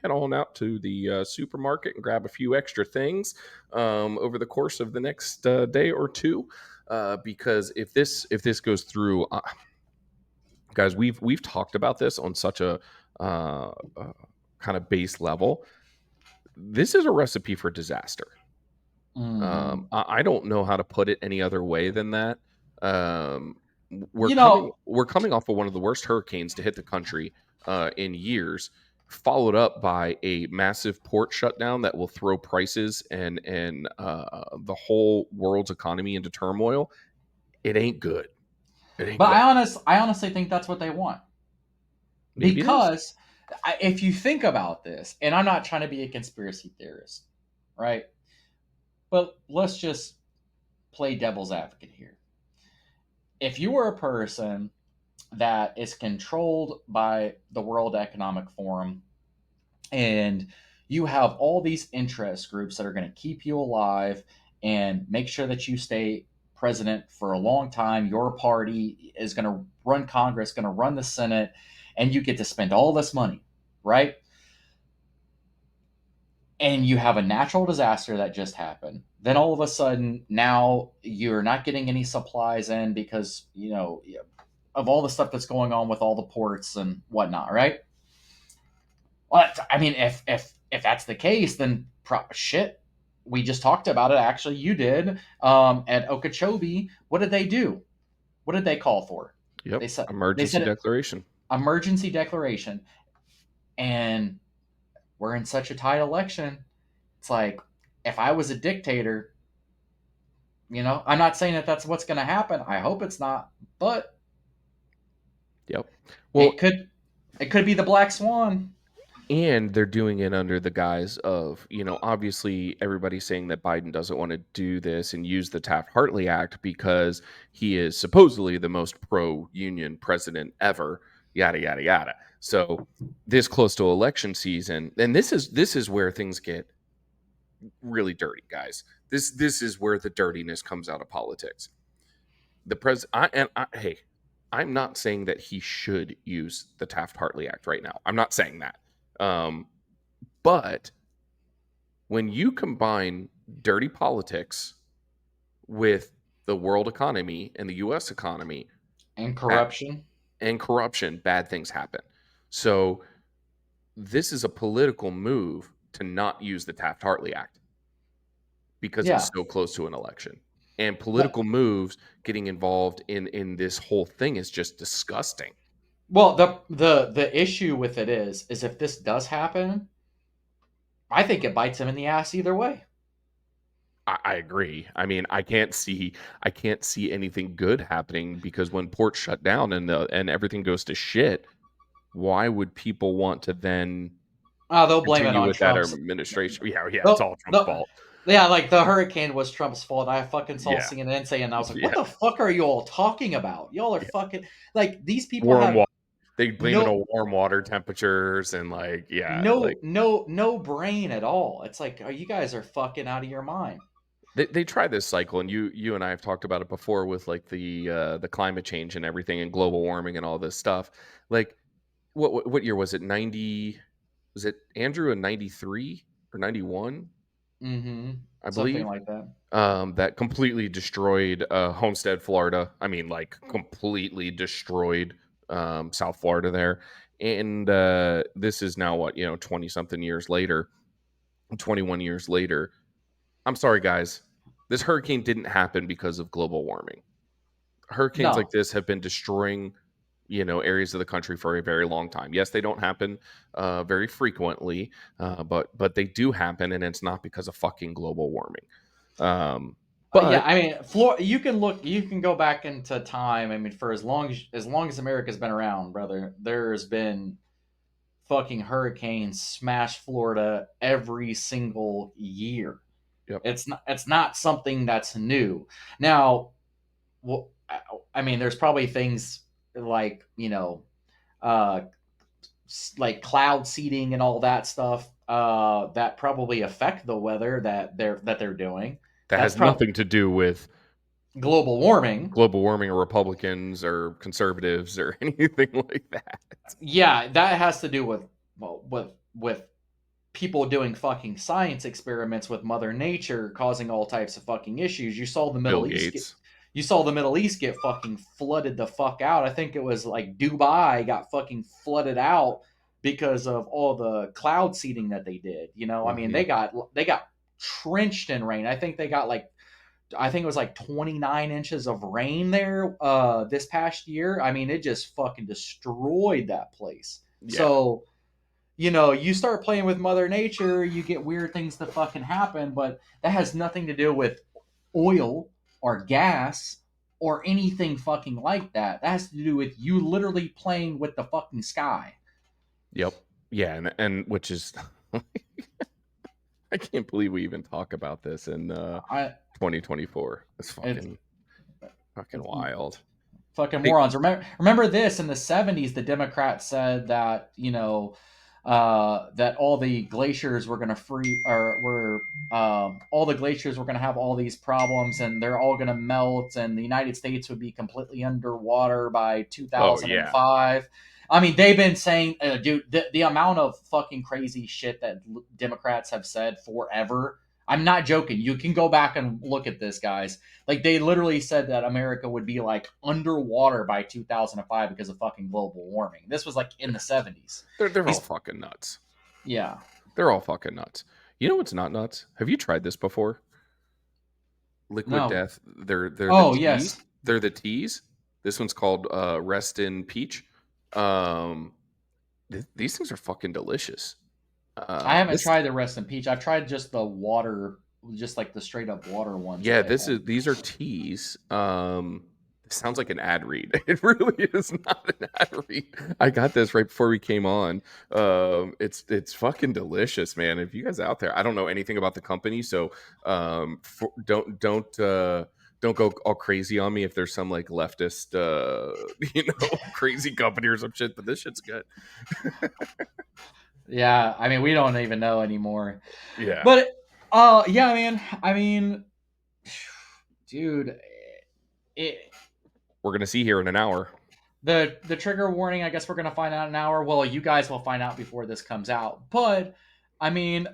Speaker 2: head on out to the supermarket and grab a few extra things over the course of the next day or two. Because if this goes through, guys, we've talked about this on such a kind of base level. This is a recipe for disaster.
Speaker 3: Mhm.
Speaker 2: I don't know how to put it any other way than that. Um, we're
Speaker 3: You
Speaker 2: coming
Speaker 3: know,
Speaker 2: we're coming off of one of the worst hurricanes to hit the country in years, followed up by a massive port shutdown that will throw prices and the whole world's economy into turmoil. It ain't good. It ain't
Speaker 3: but
Speaker 2: good.
Speaker 3: I honestly think that's what they want
Speaker 2: Maybe it is.
Speaker 3: because if you think about this, and I'm not trying to be a conspiracy theorist, right? But let's just play devil's advocate here. If you were a person that is controlled by the World Economic Forum and you have all these interest groups that are going to keep you alive and make sure that you stay president for a long time, your party is going to run Congress, going to run the Senate, and you get to spend all this money, right? And you have a natural disaster that just happened. Then all of a sudden, now you're not getting any supplies in because, of all the stuff that's going on with all the ports and whatnot, right? Well, I mean, if that's the case, then shit. We just talked about it. Actually, you did at Okeechobee. What did they do? What did they call for?
Speaker 2: Yep.
Speaker 3: They said
Speaker 2: Emergency declaration.
Speaker 3: emergency declaration, and we're in such a tight election. It's like if I was a dictator, I'm not saying that that's what's going to happen. I hope it's not, but
Speaker 2: Yep.
Speaker 3: it
Speaker 2: Well,
Speaker 3: could be the black swan.
Speaker 2: and they're doing it under the guise of, obviously everybody's saying that Biden doesn't want to do this and use the Taft-Hartley Act because he is supposedly the most pro-union president ever, yada yada yada. So this close to election season, and this is where things get really dirty, guys. This is where the dirtiness comes out of politics. The hey, I'm not saying that he should use the Taft-Hartley Act right now. I'm not saying that. But when you combine dirty politics with the world economy and the US economy
Speaker 3: And
Speaker 2: at,
Speaker 3: corruption.
Speaker 2: and corruption, bad things happen. So this is a political move to not use the Taft-Hartley Act because
Speaker 3: Yeah.
Speaker 2: it's so close to an election. And
Speaker 3: That,
Speaker 2: political moves getting involved in this whole thing is just disgusting.
Speaker 3: well, the issue with it is if this does happen, I think it bites him in the ass either way.
Speaker 2: I agree. I mean, I can't see anything good happening because when ports shut down and everything goes to shit, why would people want to then
Speaker 3: They'll blame it
Speaker 2: continue
Speaker 3: on
Speaker 2: with that
Speaker 3: Trump's.
Speaker 2: administration? Yeah, it's
Speaker 3: The,
Speaker 2: all Trump's
Speaker 3: the,
Speaker 2: fault.
Speaker 3: yeah, like the hurricane was Trump's fault. I fucking saw
Speaker 2: Yeah,
Speaker 3: CNN saying, I was like, what
Speaker 2: yeah,
Speaker 3: the fuck are you all talking about? Y'all are
Speaker 2: yeah.
Speaker 3: fucking like these people
Speaker 2: Warm
Speaker 3: have
Speaker 2: water. They blame it
Speaker 3: no
Speaker 2: on warm water temperatures and like, yeah, like
Speaker 3: no brain at all. It's like, you guys are fucking out of your mind.
Speaker 2: they try this cycle, and you and I have talked about it before with like the climate change and everything and global warming and all this stuff. Like, what year was it? 90, was it Andrew in 93 or 91,
Speaker 3: Mm-hmm.
Speaker 2: I
Speaker 3: Something
Speaker 2: believe,
Speaker 3: like that.
Speaker 2: that completely destroyed Homestead, Florida. I mean, like completely destroyed South Florida there. And this is now what, 20 something years later, 21 years later. I'm sorry, guys. This hurricane didn't happen because of global warming. Hurricanes like
Speaker 3: No.
Speaker 2: this have been destroying, areas of the country for a very long time. Yes, they don't happen very frequently, but they do happen, and it's not because of fucking global warming. Um,
Speaker 3: Yeah,
Speaker 2: but
Speaker 3: I mean, you can go back into time. I mean, for as long as America's been around, brother, there's been fucking hurricanes smash Florida every single year.
Speaker 2: yep,
Speaker 3: It's not something that's new. Now, well, I mean, there's probably things like uh, like cloud seeding and all that stuff that probably affect the weather that they're doing.
Speaker 2: that
Speaker 3: That's
Speaker 2: has
Speaker 3: probably
Speaker 2: nothing to do with
Speaker 3: global warming.
Speaker 2: global warming or Republicans or conservatives or anything like that.
Speaker 3: Yeah, that has to do with well, with people doing fucking science experiments with Mother Nature causing all types of fucking issues.
Speaker 2: Bill Gates.
Speaker 3: You saw the Middle East get fucking flooded the fuck out. I think it was like Dubai got fucking flooded out because of all the cloud seeding that they did. I mean,
Speaker 2: Hmm.
Speaker 3: they got trenched in rain. I think it was like 29 inches of rain there this past year. I mean, it just fucking destroyed that place.
Speaker 2: Yeah.
Speaker 3: So, you start playing with Mother Nature, you get weird things to fucking happen, but that has nothing to do with oil or gas or anything fucking like that. That has to do with you literally playing with the fucking sky.
Speaker 2: Yep. Yeah, and which is I can't believe we even talk about this in
Speaker 3: I
Speaker 2: 2024. It's
Speaker 3: it's,
Speaker 2: fucking
Speaker 3: it's
Speaker 2: wild.
Speaker 3: fucking
Speaker 2: Hey,
Speaker 3: morons. Remember this in the 70s, the Democrats said that, that all the glaciers were going to free or were all the glaciers were going to have all these problems and they're all going to melt and the United States would be completely underwater by
Speaker 2: oh yeah.
Speaker 3: 2005. I mean, they've been saying, dude, the amount of fucking crazy shit that Democrats have said forever. I'm not joking. You can go back and look at this, guys. Like they literally said that America would be like underwater by 2005 because of fucking global warming. This was like in the 70s.
Speaker 2: They're all
Speaker 3: These
Speaker 2: fucking nuts.
Speaker 3: Yeah.
Speaker 2: They're all fucking nuts. You know what's not nuts? Have you tried this before? Liquid
Speaker 3: No.
Speaker 2: Death. They're the
Speaker 3: Oh,
Speaker 2: teas.
Speaker 3: yes.
Speaker 2: They're the teas. This one's called Rest in Peach. Um, these things are fucking delicious.
Speaker 3: I haven't
Speaker 2: This
Speaker 3: tried the rest in peach. I've tried just the water, just like the straight up water ones that
Speaker 2: Yeah,
Speaker 3: they have.
Speaker 2: these are teas. It sounds like an ad read. It really is not an ad read. I got this right before we came on. It's fucking delicious, man. If you guys out there, I don't know anything about the company, so don't go all crazy on me if there's some like leftist crazy company or some shit. But this shit's good.
Speaker 3: Yeah, I mean we don't even know anymore.
Speaker 2: Yeah,
Speaker 3: But yeah, man. I mean, dude, it
Speaker 2: we're gonna see here in an hour.
Speaker 3: the trigger warning, I guess we're gonna find out in an hour. Well, you guys will find out before this comes out. But I mean,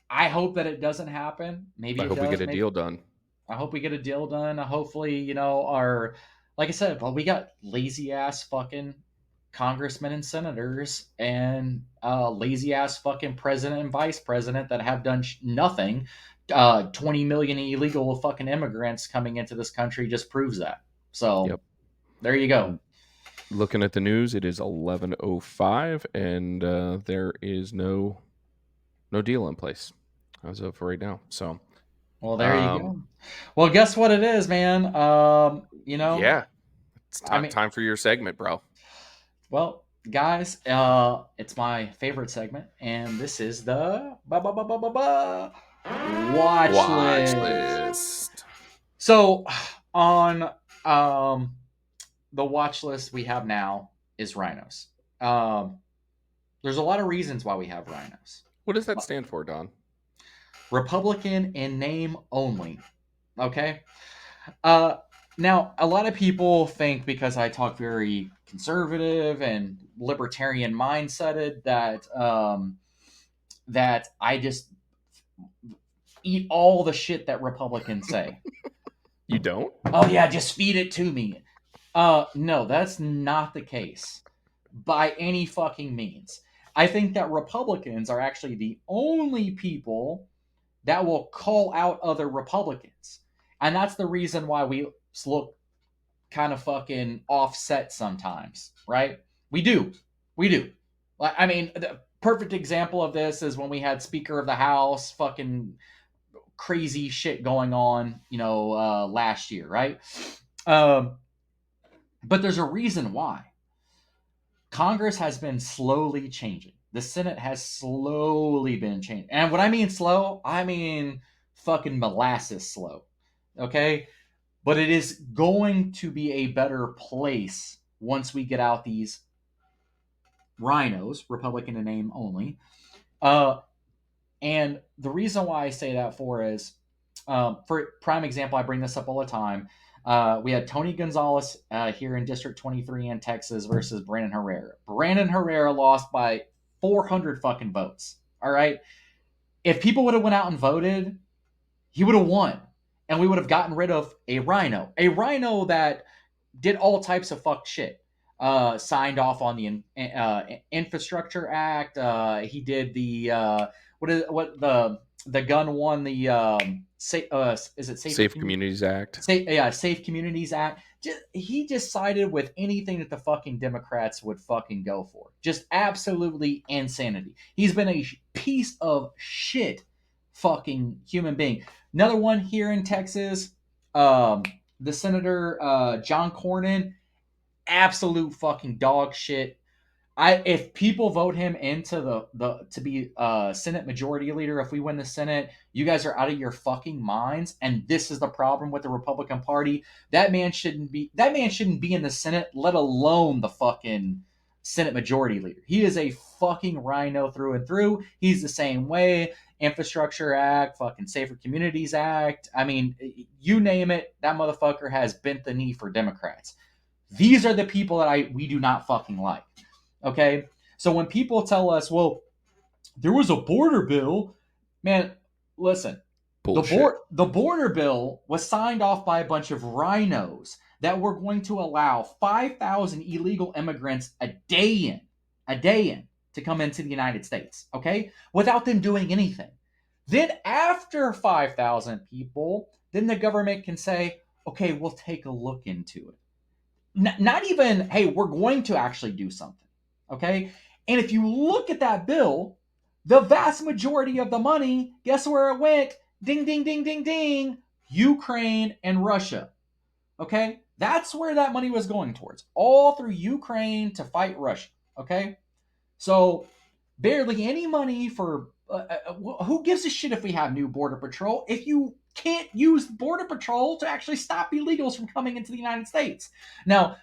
Speaker 3: I hope that it doesn't happen. Maybe
Speaker 2: I
Speaker 3: it
Speaker 2: hope we get
Speaker 3: does.
Speaker 2: a
Speaker 3: Maybe
Speaker 2: deal done.
Speaker 3: I hope we get a deal done. Hopefully, our like I said, well, we got lazy ass fucking congressmen and senators and lazy ass fucking president and vice president that have done nothing. 20 million illegal fucking immigrants coming into this country just proves that. So
Speaker 2: Yep.
Speaker 3: there you go.
Speaker 2: Looking at the news, it is 11:05, and there is no no deal in place as of right now. So,
Speaker 3: Well, there you go. Well, guess what it is, man.
Speaker 2: Yeah, it's
Speaker 3: I mean,
Speaker 2: time for your segment, bro.
Speaker 3: well, guys, it's my favorite segment, and this is the watch
Speaker 2: Watch
Speaker 3: list.
Speaker 2: list.
Speaker 3: So, on the watch list we have now is rhinos. There's a lot of reasons why we have rhinos.
Speaker 2: What does that stand for, Don?
Speaker 3: Republican in name only. Okay. Uh, Now, a lot of people think because I talk very conservative and libertarian mindseted that I just eat all the shit that Republicans say.
Speaker 2: You don't?
Speaker 3: Oh yeah, just feed it to me. No, that's not the case by any fucking means. I think that Republicans are actually the only people that will call out other Republicans. And that's the reason why we look kind of fucking offset sometimes, right? We do. We do. I mean, the perfect example of this is when we had Speaker of the House fucking crazy shit going on, last year, right? But there's a reason why. Congress has been slowly changing. The Senate has slowly been changing. And when I mean slow, I mean fucking molasses slow. Okay? But it is going to be a better place once we get out these rhinos, Republican in name only. And the reason why I say that for is, for prime example, I bring this up all the time. We had Tony Gonzalez here in District 23 in Texas versus Brandon Herrera. Brandon Herrera lost by 400 fucking votes. All right. If people would have went out and voted, he would have won, and we would have gotten rid of a rhino that did all types of fuck shit. Signed off on the Infrastructure Act. He did the the gun one, the is it
Speaker 2: Safe Communities Act.
Speaker 3: Safe Communities Act. He just sided with anything that the fucking Democrats would fucking go for. Just absolutely insanity. He's been a piece of shit fucking human being. Another one here in Texas, the Senator John Cornyn, absolute fucking dog shit. If people vote him into the to be Senate Majority Leader, if we win the Senate, you guys are out of your fucking minds. And this is the problem with the Republican Party. That man shouldn't be in the Senate, let alone the fucking Senate Majority Leader. He is a fucking rhino through and through. He's the same way. Infrastructure Act, fucking Safer Communities Act. I mean, you name it, that motherfucker has bent the knee for Democrats. These are the people that we do not fucking like. Okay? So when people tell us, well, there was a border bill, man, listen.
Speaker 2: Bullshit.
Speaker 3: The border bill was signed off by a bunch of rhinos that were going to allow 5,000 illegal immigrants a day in to come into the United States, okay? Without them doing anything. Then after 5,000 people, then the government can say, okay, we'll take a look into it. Not even, hey, we're going to actually do something, okay? And if you look at that bill, the vast majority of the money, guess where it went? Ding, ding, ding, ding, ding. Ukraine and Russia, okay? That's where that money was going towards. All through Ukraine to fight Russia, okay? So barely any money for who gives a shit if we have new border patrol if you can't use border patrol to actually stop illegals from coming into the United States. Now,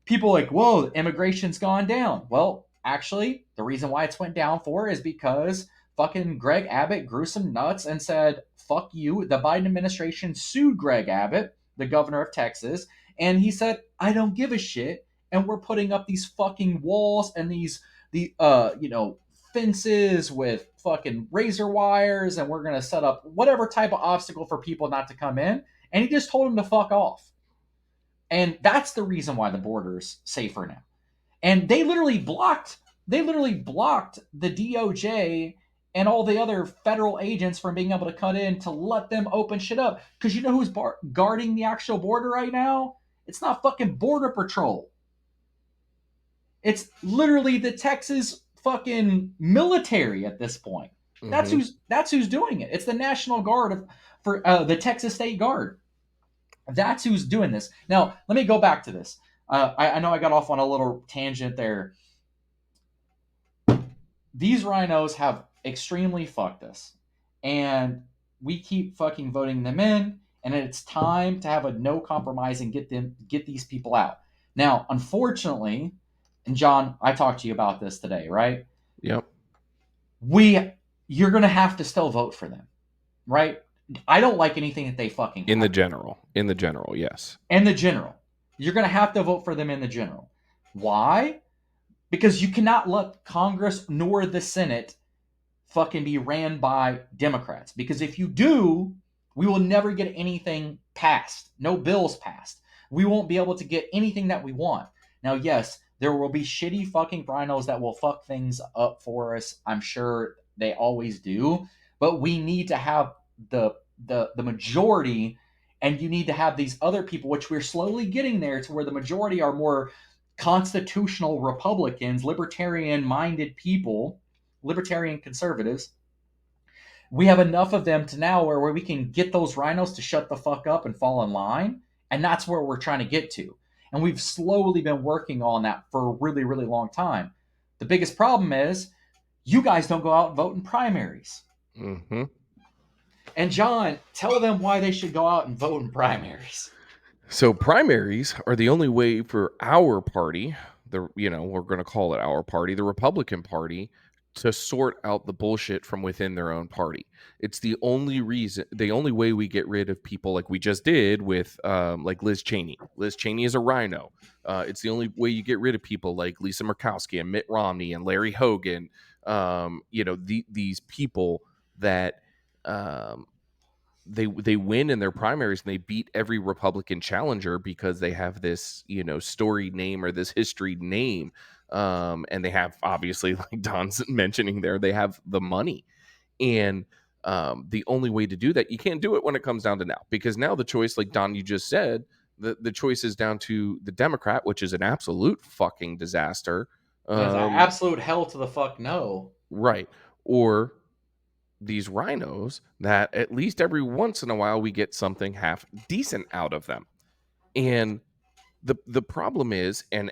Speaker 3: people are like, whoa, immigration's gone down. Well, actually, the reason why it's went down for is because fucking Greg Abbott grew some nuts and said, fuck you. The Biden administration sued Greg Abbott, the governor of Texas, and he said, I don't give a shit, and we're putting up these fucking walls and fences with fucking razor wires, and we're going to set up whatever type of obstacle for people not to come in. And he just told them to fuck off. And that's the reason why the border's safer now. And they literally blocked the DOJ and all the other federal agents from being able to cut in to let them open shit up. Because you know who's guarding the actual border right now? It's not fucking Border Patrol. It's literally the Texas fucking military at this point.
Speaker 2: Mm-hmm.
Speaker 3: That's who's doing it. It's the National Guard for the Texas State Guard. That's who's doing this. Now, let me go back to this. I know I got off on a little tangent there. These RINOs have extremely fucked us, and we keep fucking voting them in. And it's time to have a no compromise and get these people out. Now, unfortunately, and John, I talked to you about this today, right?
Speaker 2: Yep.
Speaker 3: You're gonna have to still vote for them, right? I don't like anything that they fucking
Speaker 2: In
Speaker 3: have.
Speaker 2: the general, yes.
Speaker 3: And the general. You're going to have to vote for them in the general. Why? Because you cannot let Congress nor the Senate fucking be ran by Democrats. Because if you do, we will never get anything passed. No bills passed. We won't be able to get anything that we want. Now, yes, there will be shitty fucking rhinos that will fuck things up for us. I'm sure they always do. But we need to have the majority, and you need to have these other people, which we're slowly getting there to where the majority are more constitutional Republicans, libertarian minded people, libertarian conservatives. We have enough of them to now where we can get those rhinos to shut the fuck up and fall in line. And that's where we're trying to get to. And we've slowly been working on that for a really, really long time. The biggest problem is you guys don't go out and vote in primaries.
Speaker 2: Mm-hmm.
Speaker 3: And John, tell them why they should go out and vote in primaries.
Speaker 2: So primaries are the only way for our party, we're going to call it our party, the Republican Party, to sort out the bullshit from within their own party. It's the only way we get rid of people like we just did with like Liz Cheney. Liz Cheney is a rhino. It's the only way you get rid of people like Lisa Murkowski and Mitt Romney and Larry Hogan. These people that they win in their primaries and they beat every Republican challenger because they have this storied name or this history name, and they have, obviously, like Don's mentioning there, they have the money. And the only way to do that, you can't do it when it comes down to now, because now the choice, like Don, you just said, the choice is down to the Democrat, which is an absolute fucking disaster.
Speaker 3: That's absolute hell to the fuck no.
Speaker 2: Right. Or these rhinos that at least every once in a while we get something half decent out of them. And the problem is, and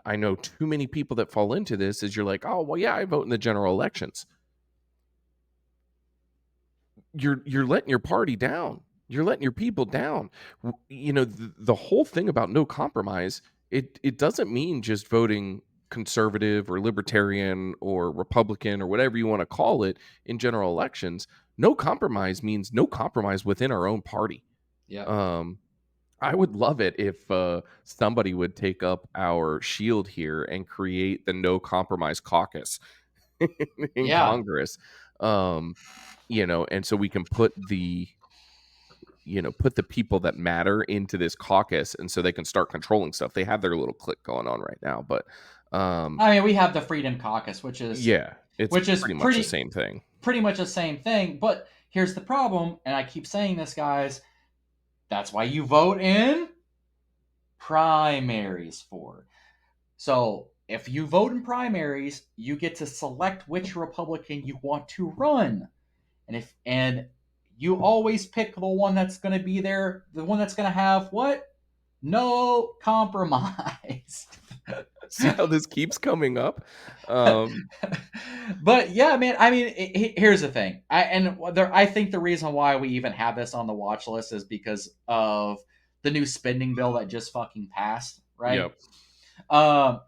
Speaker 2: I know too many people that fall into this, is you're like, oh well, yeah, I vote in the general elections. You're letting your party down. You're letting your people down. The whole thing about no compromise, it doesn't mean just voting conservative or libertarian or Republican or whatever you want to call it in general elections. No compromise means no compromise within our own party.
Speaker 3: Yeah.
Speaker 2: I would love it if somebody would take up our shield here and create the no compromise caucus in Congress. And so we can put the people that matter into this caucus, and so they can start controlling stuff. They have their little clique going on right now, but
Speaker 3: I mean, we have the Freedom Caucus, which is
Speaker 2: pretty much the same thing.
Speaker 3: Pretty much the same thing. But here's the problem, and I keep saying this, guys. That's why you vote in primaries for. So if you vote in primaries, you get to select which Republican you want to run. And you always pick the one that's going to be there, the one that's going to have what? No compromise.
Speaker 2: See how this keeps coming up?
Speaker 3: But yeah, man, I mean, here's the thing. I think the reason why we even have this on the watch list is because of the new spending bill that just fucking passed, right?
Speaker 2: Yep.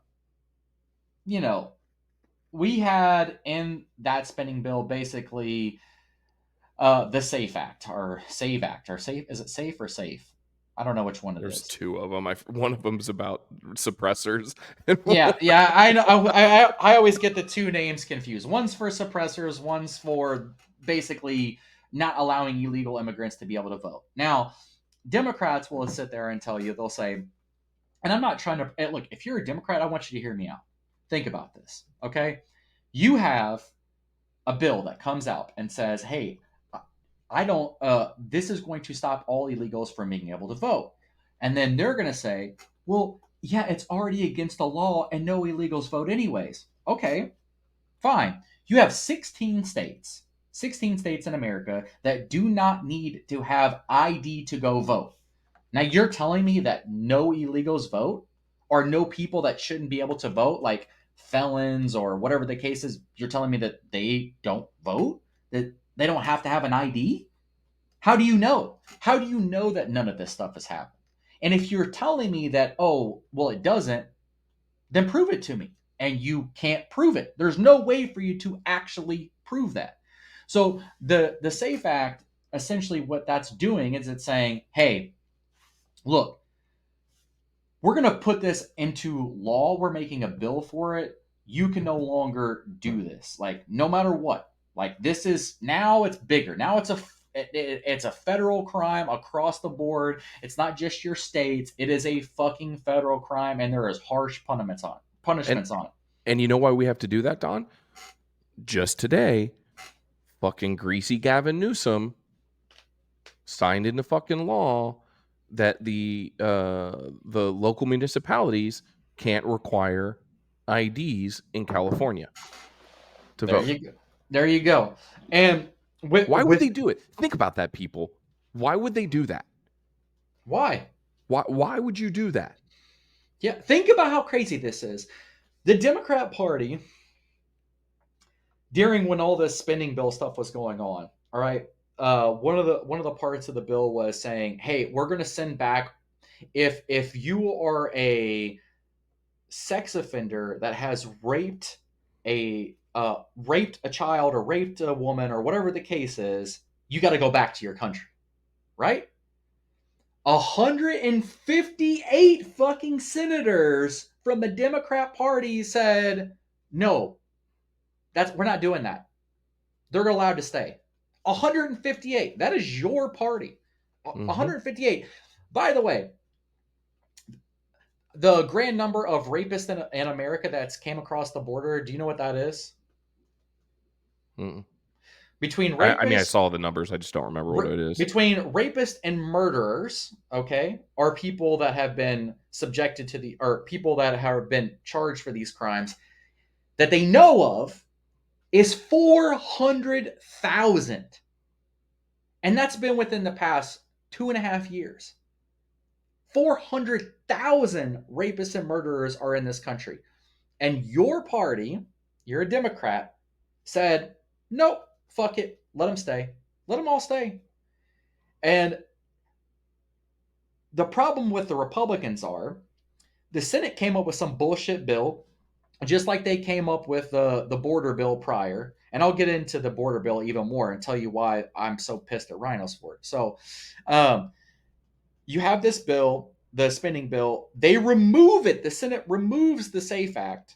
Speaker 3: We had in that spending bill basically the SAFE Act or SAVE Act or SAFE. Is it SAFE or SAFE? I don't know which one it is.
Speaker 2: There's two of them. One of them's about suppressors.
Speaker 3: Yeah, I know. I always get the two names confused. One's for suppressors. One's for basically not allowing illegal immigrants to be able to vote. Now, Democrats will sit there and tell you, they'll say, and I'm not trying to look. If you're a Democrat, I want you to hear me out. Think about this, okay? You have a bill that comes out and says, hey, this is going to stop all illegals from being able to vote. And then they're going to say, well, yeah, it's already against the law and no illegals vote anyways. Okay. Fine. You have 16 states, 16 states in America that do not need to have ID to go vote. Now you're telling me that no illegals vote, or no people that shouldn't be able to vote, like felons or whatever the case is, you're telling me that they don't vote? That they don't have to have an ID? How do you know? How do you know that none of this stuff has happened? And if you're telling me that, oh, well, it doesn't, then prove it to me. And you can't prove it. There's no way for you to actually prove that. So the SAFE Act, essentially what that's doing is it's saying, hey, look, we're going to put this into law. We're making a bill for it. You can no longer do this. Like, no matter what. Like, this is, now it's bigger. Now it's a federal crime across the board. It's not just your states. It is a fucking federal crime, and there is harsh punishments on it.
Speaker 2: And you know why we have to do that, Don? Just today, fucking greasy Gavin Newsom signed into fucking law that the local municipalities can't require IDs in California to
Speaker 3: There
Speaker 2: vote.
Speaker 3: you go. There you go. And
Speaker 2: why would they do it? Think about that, people. Why would they do that?
Speaker 3: Why?
Speaker 2: Why would you do that?
Speaker 3: Yeah, think about how crazy this is. The Democrat Party, during when all this spending bill stuff was going on, all right, one of the parts of the bill was saying, hey, we're going to send back, if you are a sex offender that has raped a child or raped a woman or whatever the case is, you got to go back to your country, right? 158 fucking senators from the Democrat Party said, no, we're not doing that. They're allowed to stay. 158. That is your party. 158. By the way, the grand number of rapists in America that's came across the border, do you know what that is?
Speaker 2: Mm-mm.
Speaker 3: Between rapists,
Speaker 2: I mean, I saw the numbers. I just don't remember what it is.
Speaker 3: Between rapists and murderers, okay, are people that have been subjected to or people that have been charged for these crimes that they know of, is 400,000. And that's been within the past 2.5 years. 400,000 rapists and murderers are in this country. And your party, you're a Democrat, said, nope, fuck it, let them stay. Let them all stay. And the problem with the Republicans are, the Senate came up with some bullshit bill, just like they came up with the border bill prior. And I'll get into the border bill even more and tell you why I'm so pissed at RINOs for it. So you have this bill, the spending bill. They remove it. The Senate removes the SAFE Act.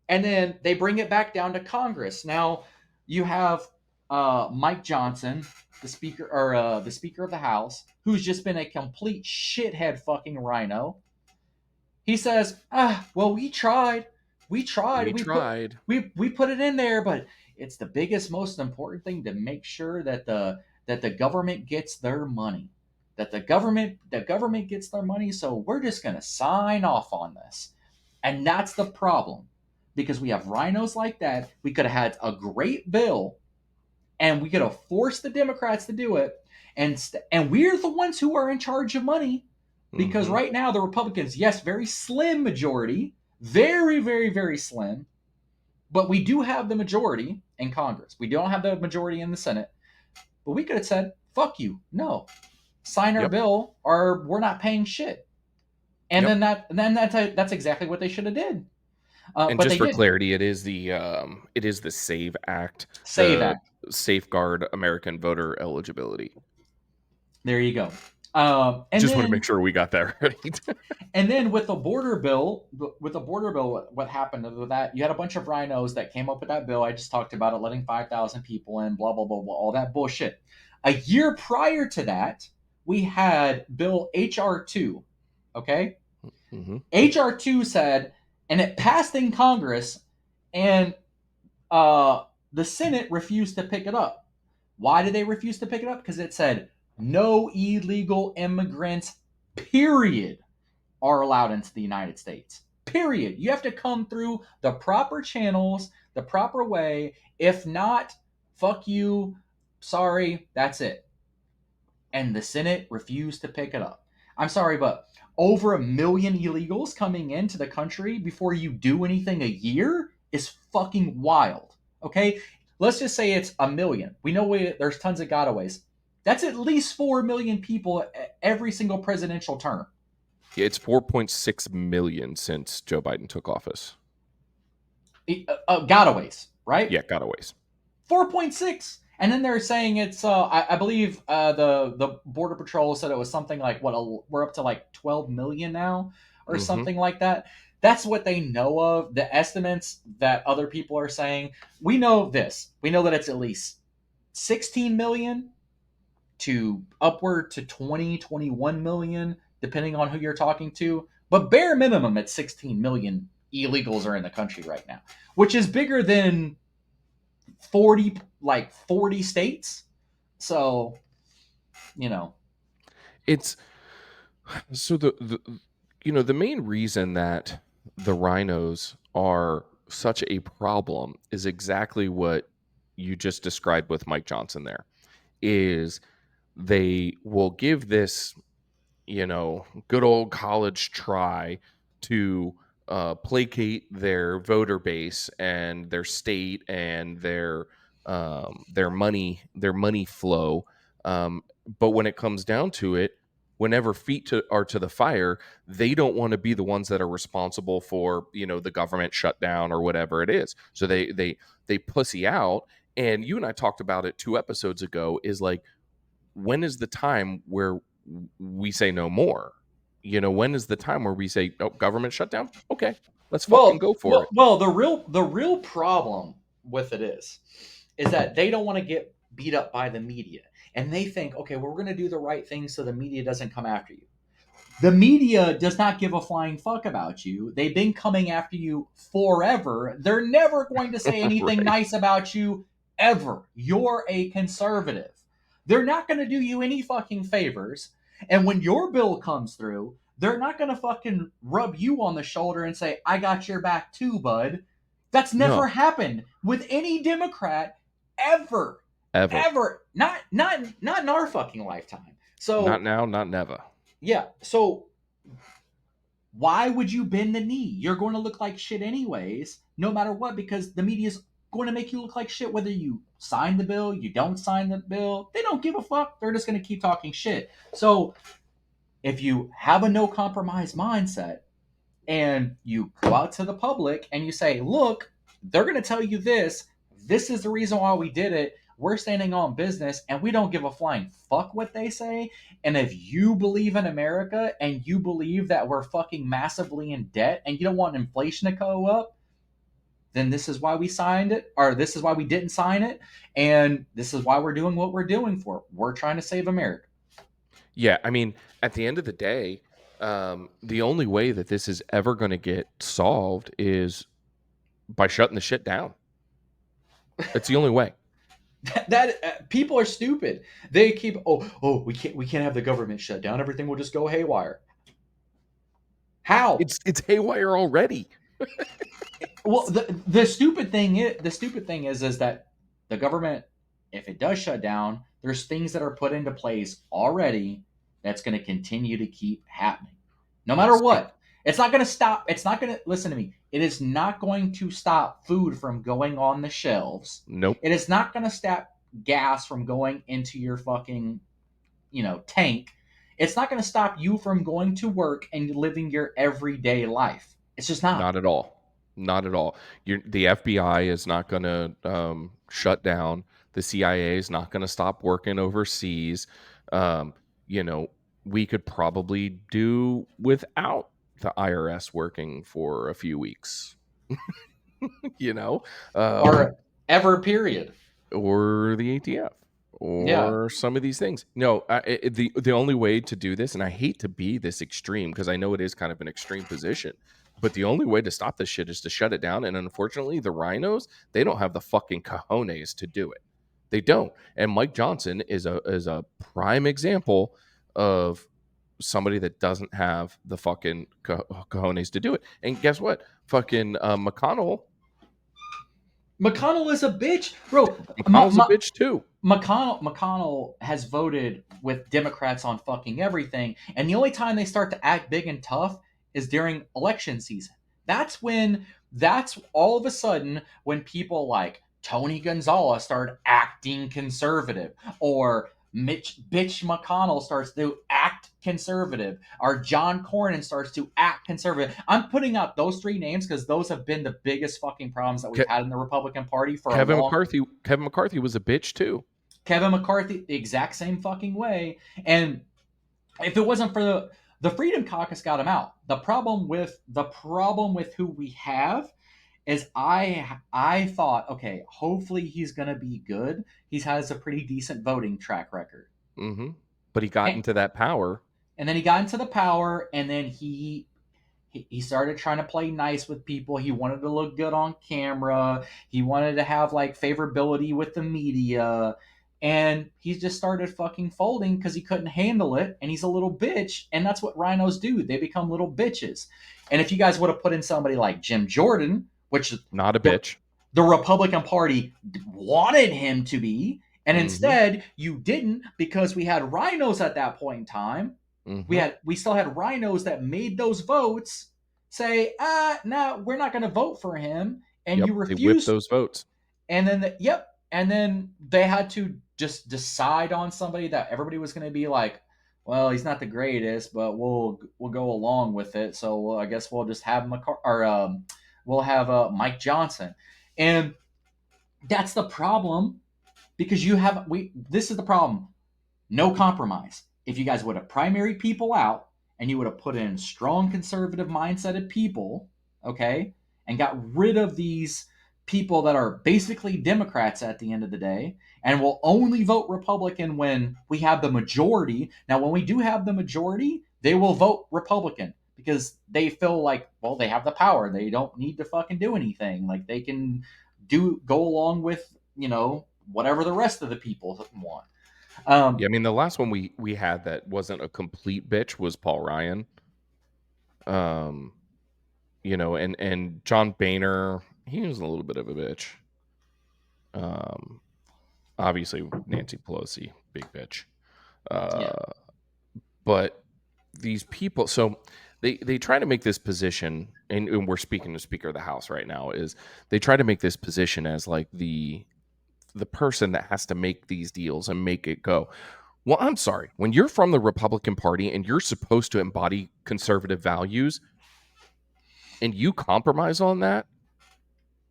Speaker 3: And then they bring it back down to Congress. Now you have Mike Johnson, the speaker of the House, who's just been a complete shithead fucking RINO. He says, well, we tried. We tried. We put it in there, but it's the biggest, most important thing to make sure that the government gets their money. That the government gets their money, so we're just gonna sign off on this. And that's the problem. Because we have RINOs like that. We could have had a great bill, and we could have forced the Democrats to do it, and we're the ones who are in charge of money. Because right now the Republicans, yes, very slim majority, very, very, very slim, but we do have the majority in Congress. We don't have the majority in the Senate. But we could have said, fuck you, no, sign our bill, or we're not paying shit. And then that's exactly what they should have did.
Speaker 2: And just for clarity, it is the SAVE Act.
Speaker 3: SAVE Act.
Speaker 2: Safeguard American voter eligibility.
Speaker 3: There you go.
Speaker 2: And just want to make sure we got that right.
Speaker 3: And then with the border bill, what happened with that? You had a bunch of RINOs that came up with that bill. I just talked about it, letting 5,000 people in, blah, blah, blah, blah, all that bullshit. A year prior to that, we had Bill HR 2. Okay? HR 2 said, and it passed in Congress, and the Senate refused to pick it up. Why did they refuse to pick it up? Because it said, no illegal immigrants, period, are allowed into the United States. Period. You have to come through the proper channels, the proper way. If not, fuck you. Sorry, that's it. And the Senate refused to pick it up. I'm sorry, but over 1 million illegals coming into the country before you do anything a year is fucking wild. Okay? Let's just say it's 1 million. We know there's tons of gotaways. That's at least 4 million people every single presidential term.
Speaker 2: Yeah, it's 4.6 million since Joe Biden took office.
Speaker 3: Gotaways, right?
Speaker 2: Yeah, gotaways.
Speaker 3: 4.6. And then they're saying it's I believe the border patrol said it was something like we're up to like 12 million now or something like that. That's what they know of. The estimates that other people are saying, we know this. We know that it's at least 16 million to upward to 20, 21 million, depending on who you're talking to. But bare minimum, at 16 million illegals are in the country right now, which is bigger than 40 states. So,
Speaker 2: It's so the main reason that the rhinos are such a problem is exactly what you just described with Mike Johnson there. Is they will give this, good old college try to placate their voter base and their state and their money flow. But when it comes down to it, whenever feet are to the fire, they don't want to be the ones that are responsible for the government shutdown or whatever it is. So they pussy out. And you and I talked about it 2 episodes ago. Is like, when is the time where we say no more? When is the time where we say, oh, government shutdown? Okay, let's fucking go for it.
Speaker 3: Well, the real problem with it is that they don't want to get beat up by the media, and they think, okay, well, we're going to do the right thing so the media doesn't come after you. The media does not give a flying fuck about you. They've been coming after you forever. They're never going to say anything
Speaker 2: Right.
Speaker 3: nice about you ever. You're a conservative. They're not going to do you any fucking favors. And when your bill comes through, they're not going to fucking rub you on the shoulder and say, I got your back too, bud. That's never
Speaker 2: No.
Speaker 3: happened with any Democrat ever.
Speaker 2: Ever.
Speaker 3: Ever. Not in our fucking lifetime. So
Speaker 2: Not now, not never.
Speaker 3: yeah. So why would you bend the knee? You're going to look like shit anyways, no matter what, because the media's going to make you look like shit whether you sign the bill, you don't sign the bill. They don't give a fuck. They're just going to keep talking shit. So if you have a no compromise mindset and you go out to the public and you say, look, they're going to tell you this. This is the reason why we did it. We're standing on business and we don't give a flying fuck what they say. And if you believe in America and you believe that we're fucking massively in debt and you don't want inflation to go up, then this is why we signed it, or this is why we didn't sign it. And this is why we're doing what we're doing for. We're trying to save America.
Speaker 2: Yeah, I mean, at the end of the day, the only way that this is ever going to get solved is by shutting the shit down. It's the only way.
Speaker 3: That people are stupid. They keep we can't have the government shut down. Everything will just go haywire. How?
Speaker 2: It's haywire already.
Speaker 3: Well, the stupid thing is that the government, if it does shut down, there's things that are put into place already that's going to continue to keep happening, no matter what. It's not going to stop. It's not going to listen to me. It is not going to stop food from going on the shelves.
Speaker 2: Nope.
Speaker 3: It is not going to stop gas from going into your fucking, tank. It's not going to stop you from going to work and living your everyday life. It's just not.
Speaker 2: Not at all. Not at all. The FBI is not going to shut down. The CIA is not going to stop working overseas. We could probably do without the IRS working for a few weeks.
Speaker 3: Or ever, period.
Speaker 2: Or the ATF, or some of these things. No, the only way to do this, and I hate to be this extreme because I know it is kind of an extreme position, but the only way to stop this shit is to shut it down. And unfortunately, the rhinos, they don't have the fucking cojones to do it. They don't. And Mike Johnson is a prime example of somebody that doesn't have the fucking cojones to do it. And guess what? Fucking McConnell
Speaker 3: McConnell is a bitch, bro.
Speaker 2: McConnell's a bitch too.
Speaker 3: McConnell has voted with Democrats on fucking everything, and the only time they start to act big and tough is during election season. That's all of a sudden when people like Tony Gonzalez start acting conservative, or Mitch Bitch McConnell starts to act conservative, or John Cornyn starts to act conservative. I'm putting out those three names because those have been the biggest fucking problems that we've had in the Republican Party for a long.
Speaker 2: Kevin McCarthy was a bitch too.
Speaker 3: Kevin McCarthy, the exact same fucking way. And if it wasn't for the Freedom Caucus, got him out. The problem with who we have is I thought, okay, hopefully he's gonna be good. He has a pretty decent voting track record.
Speaker 2: Mm-hmm. But he got into that power,
Speaker 3: and then he got into the power, and then he started trying to play nice with people. He wanted to look good on camera. He wanted to have like favorability with the media. And he just started fucking folding because he couldn't handle it. And he's a little bitch. And that's what RINOs do. They become little bitches. And if you guys would have put in somebody like Jim Jordan, which
Speaker 2: not a bitch,
Speaker 3: the Republican Party wanted him to be, and instead you didn't, because we had RINOs at that point in time. We still had RINOs that made those votes say, no, we're not going to vote for him, and you refused.
Speaker 2: They whipped those votes,
Speaker 3: and then and then they had to just decide on somebody that everybody was going to be like, well, he's not the greatest, but we'll go along with it. So I guess we'll just have we'll have Mike Johnson, and that's the problem, because this is the problem. No compromise. If you guys would have primaried people out and you would have put in strong conservative mindset of people, okay, and got rid of these people that are basically Democrats at the end of the day and will only vote Republican when we have the majority. Now, when we do have the majority, they will vote Republican because they feel like, well, they have the power. They don't need to fucking do anything. Like, they can go along with, whatever the rest of the people want.
Speaker 2: Yeah, I mean, the last one we had that wasn't a complete bitch was Paul Ryan. And John Boehner, he was a little bit of a bitch. Obviously Nancy Pelosi, big bitch. But these people, so they try to make this position, and we're speaking to Speaker of the House right now, is they try to make this position as like the person that has to make these deals and make it go. Well, I'm sorry. When you're from the Republican Party and you're supposed to embody conservative values and you compromise on that,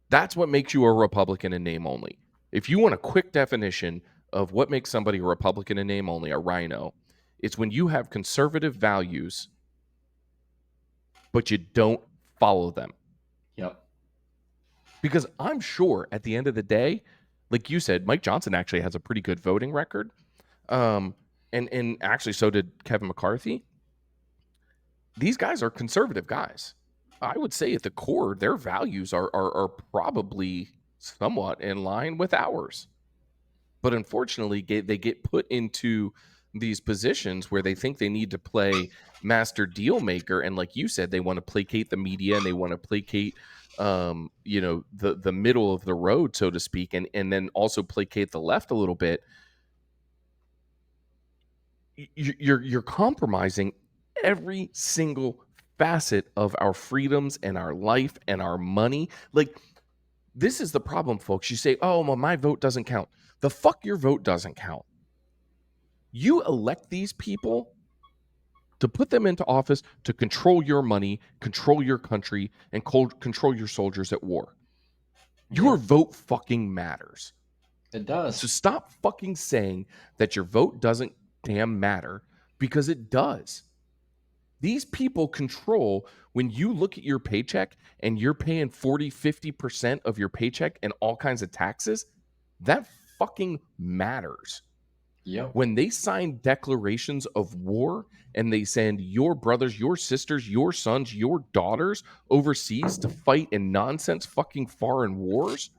Speaker 2: that's what makes you a Republican in name only. If you want a quick definition of what makes somebody a Republican in name only, a RINO, it's when you have conservative values, but you don't follow them.
Speaker 3: Yep.
Speaker 2: Because I'm sure at the end of the day, like you said, Mike Johnson actually has a pretty good voting record. And actually so did Kevin McCarthy. These guys are conservative guys. I would say at the core, their values are probably somewhat in line with ours. But unfortunately, they get put into these positions where they think they need to play master deal maker. And like you said, they want to placate the media and they want to placate the middle of the road, so to speak, and then also placate the left a little bit. You're compromising every single facet of our freedoms and our life and our money. Like, this is the problem, folks. You say, oh, well, my vote doesn't count. The fuck your vote doesn't count. You elect these people to put them into office to control your money, control your country, and control your soldiers at war. Your vote fucking matters.
Speaker 3: It does.
Speaker 2: So stop fucking saying that your vote doesn't damn matter, because it does. These people control. When you look at your paycheck and you're paying 40-50% of your paycheck and all kinds of taxes, that fucking matters.
Speaker 3: Yep.
Speaker 2: When they sign declarations of war and they send your brothers, your sisters, your sons, your daughters overseas to fight in nonsense fucking foreign wars,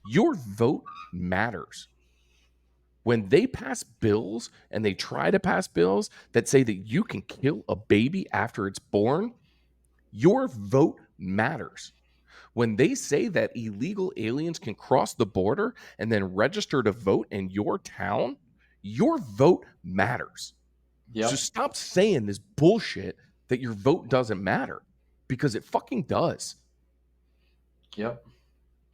Speaker 2: your vote matters. When they pass bills and they try to pass bills that say that you can kill a baby after it's born, your vote matters. When they say that illegal aliens can cross the border and then register to vote in your town, your vote matters. So
Speaker 3: Yep.
Speaker 2: stop saying this bullshit that your vote doesn't matter, because it fucking does.
Speaker 3: Yep.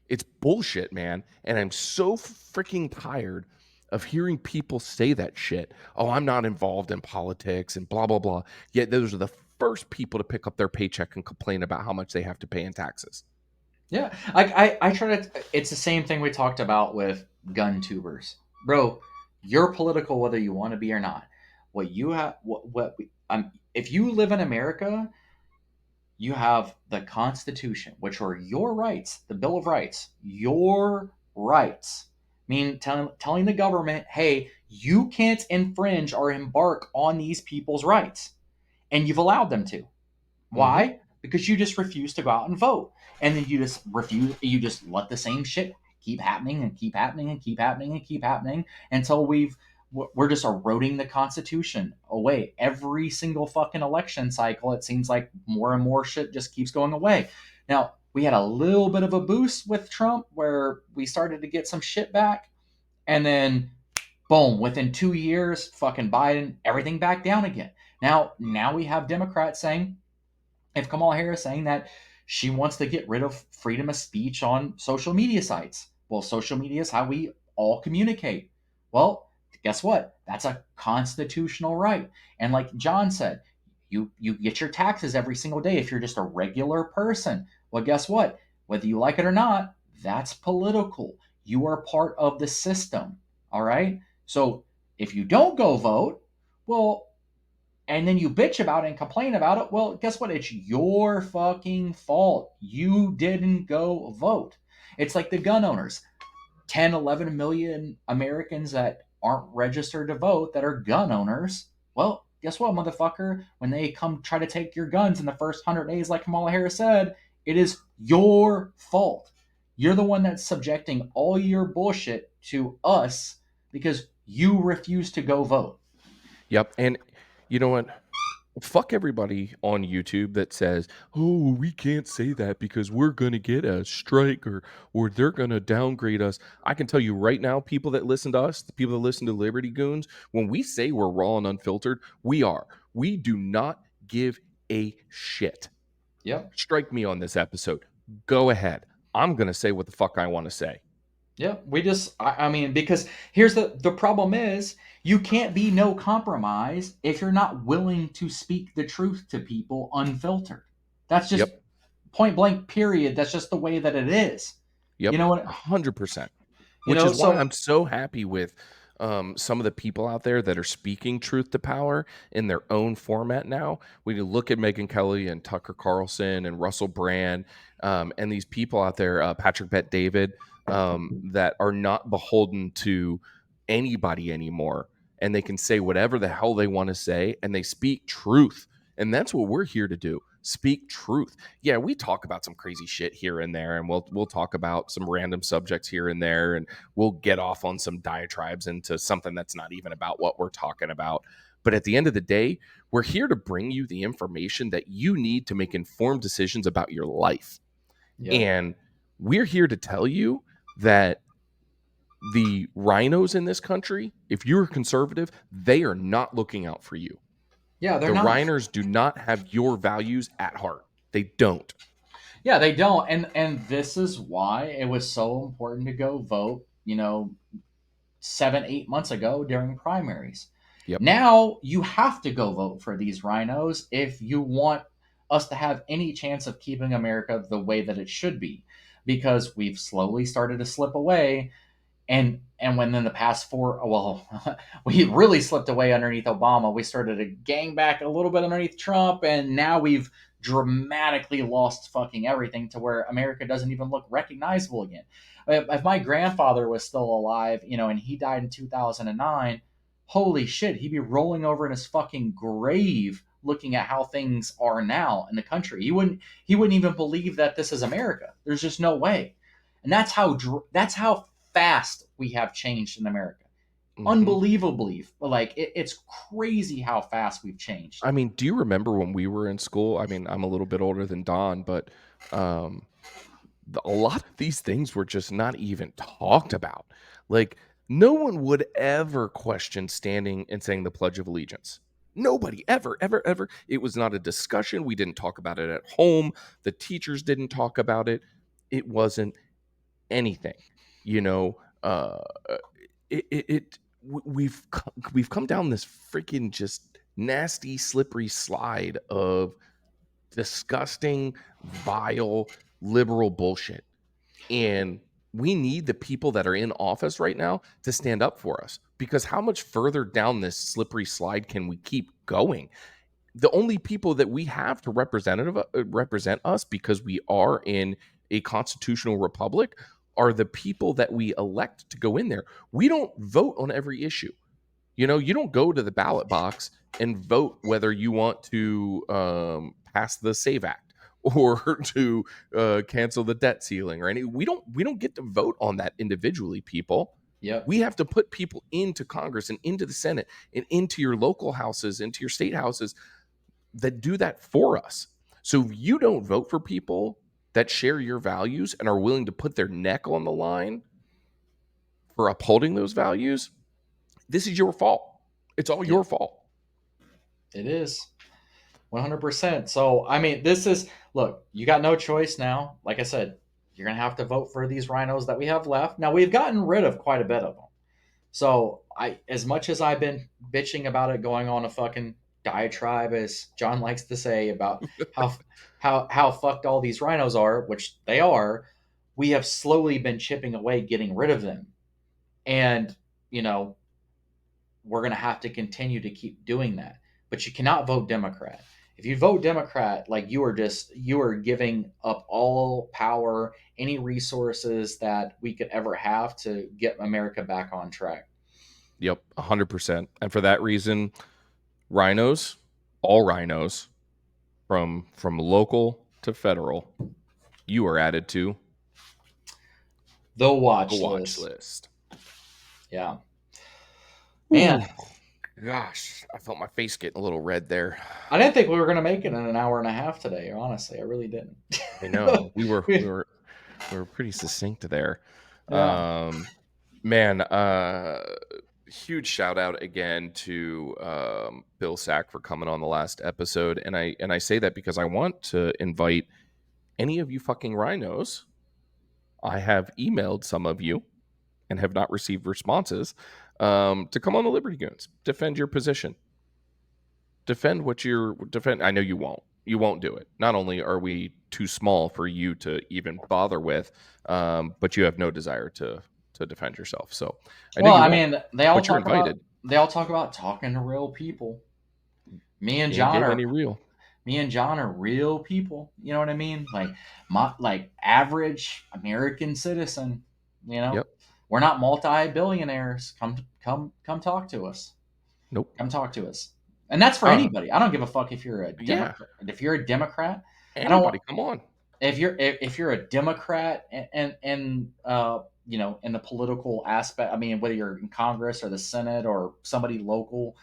Speaker 2: It's bullshit, man. And I'm so freaking tired of hearing people say that shit. Oh, I'm not involved in politics and blah, blah, blah. Yet those are the first people to pick up their paycheck and complain about how much they have to pay in taxes.
Speaker 3: Yeah. I try to. It's the same thing we talked about with gun tubers, bro. You're political whether you want to be or not. What you have, if you live in America, you have the Constitution, which are your rights, the Bill of Rights, your rights. Mean telling the government, hey, you can't infringe or embark on these people's rights, and you've allowed them to.
Speaker 2: Mm-hmm.
Speaker 3: Why? Because you just refuse to go out and vote. And then you just let the same shit keep happening and keep happening and keep happening and keep happening until we're just eroding the Constitution away. Every single fucking election cycle, it seems like more and more shit just keeps going away. Now, we had a little bit of a boost with Trump where we started to get some shit back. And then boom, within 2 years, fucking Biden, everything back down again. Now we have Democrats saying, if Kamala Harris saying that she wants to get rid of freedom of speech on social media sites. Well, social media is how we all communicate. Well, guess what? That's a constitutional right. And like John said, you get your taxes every single day if you're just a regular person. Well, guess what? Whether you like it or not, that's political. You are part of the system. All right? So if you don't go vote, well, and then you bitch about it and complain about it, well, guess what? It's your fucking fault. You didn't go vote. It's like the gun owners 10, 11 million Americans that aren't registered to vote that are gun owners. Well, guess what, motherfucker? When they come try to take your guns in the first 100 days, like Kamala Harris said, it is your fault. You're the one that's subjecting all your bullshit to us because you refuse to go vote.
Speaker 2: Yep. And you know what? Fuck everybody on YouTube that says, "Oh, we can't say that because we're going to get a strike or they're going to downgrade us." I can tell you right now, people that listen to us, the people that listen to Liberty Goons, when we say we're raw and unfiltered, we are. We do not give a shit.
Speaker 3: Yep.
Speaker 2: Strike me on this episode. Go ahead. I'm going to say what the fuck I want to say.
Speaker 3: Yeah, we just, I mean, because here's the problem is you can't be no compromise if you're not willing to speak the truth to people unfiltered. That's just
Speaker 2: Yep.
Speaker 3: point blank, period. That's just the way that it is. You
Speaker 2: Yep.
Speaker 3: know what?
Speaker 2: 100%. Which is why
Speaker 3: So
Speaker 2: I'm so happy with some of the people out there that are speaking truth to power in their own format now. When you look at Megyn Kelly and Tucker Carlson and Russell Brand and these people out there, Patrick Bet David, that are not beholden to anybody anymore. And they can say whatever the hell they want to say and they speak truth. And that's what we're here to do. Speak truth. Yeah, we talk about some crazy shit here and there, and we'll talk about some random subjects here and there, and we'll get off on some diatribes into something that's not even about what we're talking about. But at the end of the day, we're here to bring you the information that you need to make informed decisions about your life.
Speaker 3: yeah,
Speaker 2: And we're here to tell you that the RINOs in this country, if you're a conservative, they are not looking out for you.
Speaker 3: yeah, they're
Speaker 2: The
Speaker 3: not.
Speaker 2: RINOs do not have your values at heart. They don't.
Speaker 3: Yeah, they don't. And this is why it was so important to go vote. 7, 8 months ago during primaries.
Speaker 2: Yep.
Speaker 3: Now you have to go vote for these rhinos if you want us to have any chance of keeping America the way that it should be, because we've slowly started to slip away. And when in the past we really slipped away underneath Obama. We started to gang back a little bit underneath Trump, and now we've dramatically lost fucking everything to where America doesn't even look recognizable again. If my grandfather was still alive, and he died in 2009, holy shit, he'd be rolling over in his fucking grave looking at how things are now in the country. He wouldn't even believe that this is America. There's just no way. And that's how fast we have changed in America. unbelievably, like it's crazy how fast we've changed.
Speaker 2: I mean, do you remember when we were in school? I mean, I'm a little bit older than Don, but um, a lot of these things were just not even talked about. Like, no one would ever question standing and saying the Pledge of Allegiance. Nobody ever, ever, ever. It was not a discussion. We didn't talk about it at home. The teachers didn't talk about it. It wasn't anything, you know. We've come down this freaking just nasty, slippery slide of disgusting, vile, liberal bullshit. And we need the people that are in office right now to stand up for us, because how much further down this slippery slide can we keep going? The only people that we have to represent us, because we are in a constitutional republic, are the people that we elect to go in there. We don't vote on every issue. You know, you don't go to the ballot box and vote whether you want to pass the Save Act or to cancel the debt ceiling or any. We don't get to vote on that individually, people.
Speaker 3: Yep.
Speaker 2: We have to put people into Congress and into the Senate and into your local houses, into your state houses, that do that for us. So if you don't vote for people that share your values and are willing to put their neck on the line for upholding those values, this is your fault. It's all your fault.
Speaker 3: It is 100%. So, I mean, this is, look, you got no choice now. Like I said, you're going to have to vote for these rhinos that we have left. Now, we've gotten rid of quite a bit of them. So, as much as I've been bitching about it, going on a fucking diatribe, as John likes to say, about how fucked all these rhinos are, which they are, we have slowly been chipping away, getting rid of them. And, you know, we're going to have to continue to keep doing that. But you cannot vote Democrat. If you vote Democrat, like you are giving up all power, any resources that we could ever have to get America back on track.
Speaker 2: Yep, 100%. And for that reason, rhinos, all rhinos, from local to federal, you are added to
Speaker 3: the watch
Speaker 2: the watch
Speaker 3: list.
Speaker 2: list.
Speaker 3: Yeah. Man.
Speaker 2: Ooh, gosh, I felt my face getting a little red there.
Speaker 3: I didn't think we were going to make it in an hour and a half today. Honestly, I really didn't.
Speaker 2: I know we were pretty succinct there.
Speaker 3: Yeah.
Speaker 2: Man, huge shout out again to Bill Sack for coming on the last episode, and I say that because I want to invite any of you fucking rhinos. I have emailed some of you and have not received responses to come on the Liberty Goons, defend your position, defend what you're defend. I know you won't. You won't do it. Not only are we too small for you to even bother with, but you have no desire to defend yourself. So I know
Speaker 3: Well,
Speaker 2: you
Speaker 3: I
Speaker 2: won't,
Speaker 3: mean, they all
Speaker 2: but you're
Speaker 3: talk about
Speaker 2: invited.
Speaker 3: talking to real people. Me and
Speaker 2: Can't
Speaker 3: John
Speaker 2: get
Speaker 3: are
Speaker 2: any real.
Speaker 3: me and John are real people. You know what I mean? Like average American citizen. You know,
Speaker 2: Yep.
Speaker 3: we're not multi-billionaires. Come talk to us.
Speaker 2: Nope.
Speaker 3: Come talk to us. And that's for anybody. I don't give a fuck if you're a
Speaker 2: Yeah.
Speaker 3: Democrat. If you're a Democrat,
Speaker 2: Anybody, come on.
Speaker 3: if you're a Democrat and you know, in the political aspect, I mean, whether you're in Congress or the Senate or somebody local,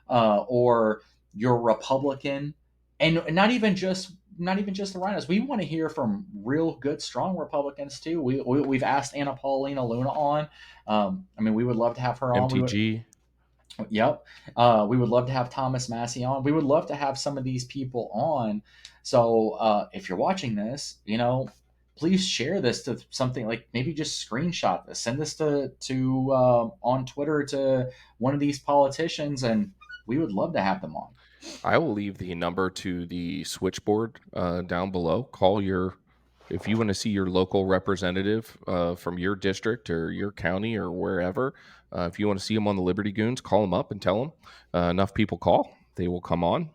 Speaker 3: or you're Republican, and not even just the rhinos. We want to hear from real good, strong Republicans too. We've asked Anna Paulina Luna on. I mean, we would love to have her on.
Speaker 2: MTG.
Speaker 3: Yep. We would love to have Thomas Massey on. We would love to have some of these people on. So if you're watching this, you know, please share this to something, like maybe just screenshot this, send this to on Twitter to one of these politicians, and we would love to have them on.
Speaker 2: I will leave the number to the switchboard down below. Call if you want to see your local representative from your district or your county or wherever. If you want to see them on the Liberty Goons, call them up and tell them. Enough people call, they will come on.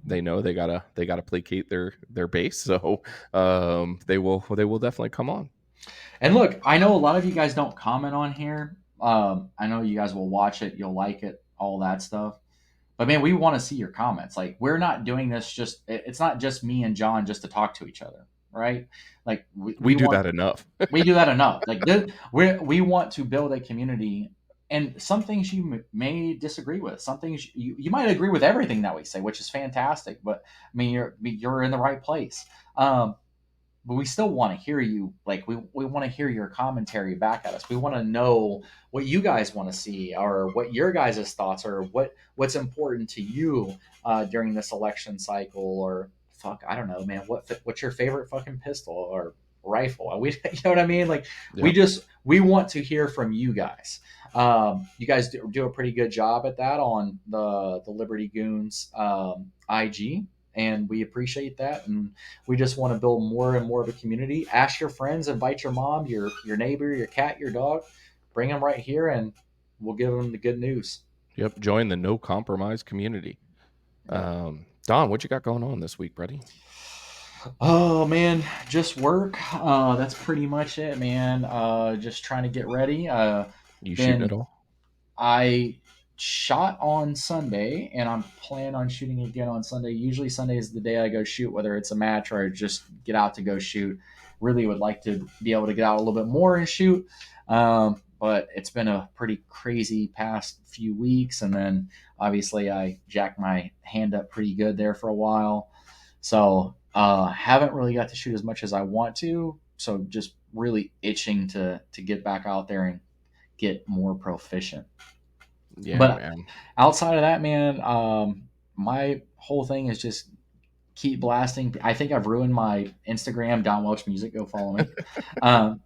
Speaker 2: They know they gotta placate their base, so they will definitely come on.
Speaker 3: And look, I know a lot of you guys don't comment on here. I know you guys will watch it, you'll like it, all that stuff. But man, we want to see your comments. Like, we're not doing this it's not just me and John just to talk to each other, right? Like
Speaker 2: we do that enough.
Speaker 3: We do that enough. Like we want to build a community and some things you may disagree with. Some things you might agree with everything that we say, which is fantastic. But I mean, you're in the right place. But we still want to hear you. Like we want to hear your commentary back at us. We want to know what you guys want to see, or what your guys' thoughts are, what's important to you during this election cycle, or fuck, I don't know, man. What's your favorite fucking pistol or rifle? We, you know what I mean? Like
Speaker 2: Yep.
Speaker 3: we want to hear from you guys. You guys do a pretty good job at that on the Liberty Goons IG, and we appreciate that. And we just want to build more and more of a community. Ask your friends, invite your mom, your neighbor, your cat, your dog, bring them right here, and we'll give them the good news.
Speaker 2: Yep. Join the no compromise community.
Speaker 3: Yep.
Speaker 2: Don, what you got going on this week, buddy?
Speaker 3: Oh man, just work. That's pretty much it, man. Just trying to get ready.
Speaker 2: You shooting
Speaker 3: Been
Speaker 2: at all?
Speaker 3: I shot on Sunday, and I'm planning on shooting again on Sunday. Usually Sunday is the day I go shoot, whether it's a match or I just get out to go shoot. Really would like to be able to get out a little bit more and shoot, but it's been a pretty crazy past few weeks, and then obviously I jacked my hand up pretty good there for a while, so haven't really got to shoot as much as I want to. So just really itching to get back out there and get more proficient.
Speaker 2: Yeah,
Speaker 3: But
Speaker 2: man.
Speaker 3: outside of that, man, my whole thing is just keep blasting. I think I've ruined my Instagram, Don Welch Music. Go follow me.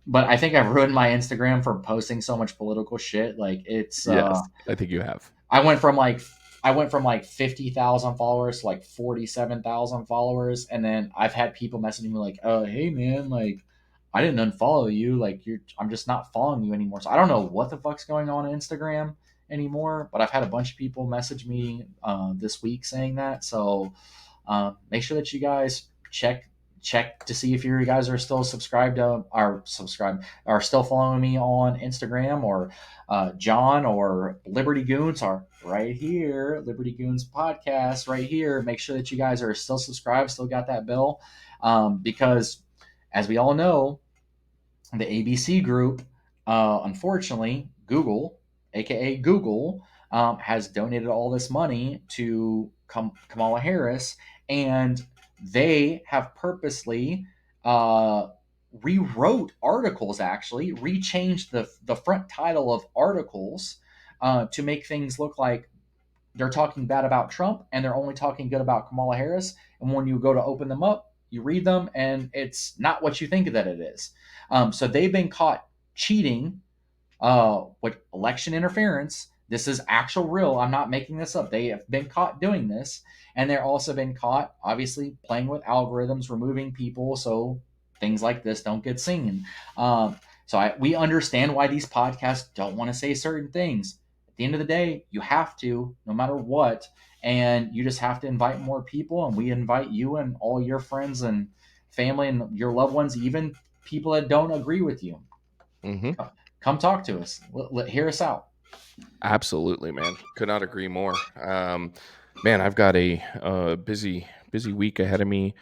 Speaker 3: But I think I've ruined my Instagram for posting so much political shit. Like it's,
Speaker 2: Yes, I think you have.
Speaker 3: I went from like 50,000 followers to like 47,000 followers, and then I've had people messaging me like, "Oh, hey man, like I didn't unfollow you. Like I'm just not following you anymore." So I don't know what the fuck's going on Instagram anymore, but I've had a bunch of people message me this week saying that. So make sure that you guys check to see if you guys are still are still following me on Instagram, or John or Liberty Goons are right here. Liberty Goons podcast right here. Make sure that you guys are still subscribed, still got that bell, because as we all know, the ABC group, unfortunately, Google, aka Google, has donated all this money to Kamala Harris, and they have purposely uh, rewrote articles, actually, rechanged the front title of articles to make things look like they're talking bad about Trump and they're only talking good about Kamala Harris. And when you go to open them up, you read them, and it's not what you think that it is. So they've been caught cheating with election interference. This is actual real. I'm not making this up. They have been caught doing this, and they're also been caught, obviously, playing with algorithms, removing people so things like this don't get seen. We understand why these podcasts don't want to say certain things. At the end of the day, you have to, no matter what, and you just have to invite more people. And we invite you and all your friends and family and your loved ones, even people that don't agree with you.
Speaker 2: Mm-hmm.
Speaker 3: Come talk to us. Hear us out.
Speaker 2: Absolutely, man. Could not agree more. Man, I've got a busy week ahead of me.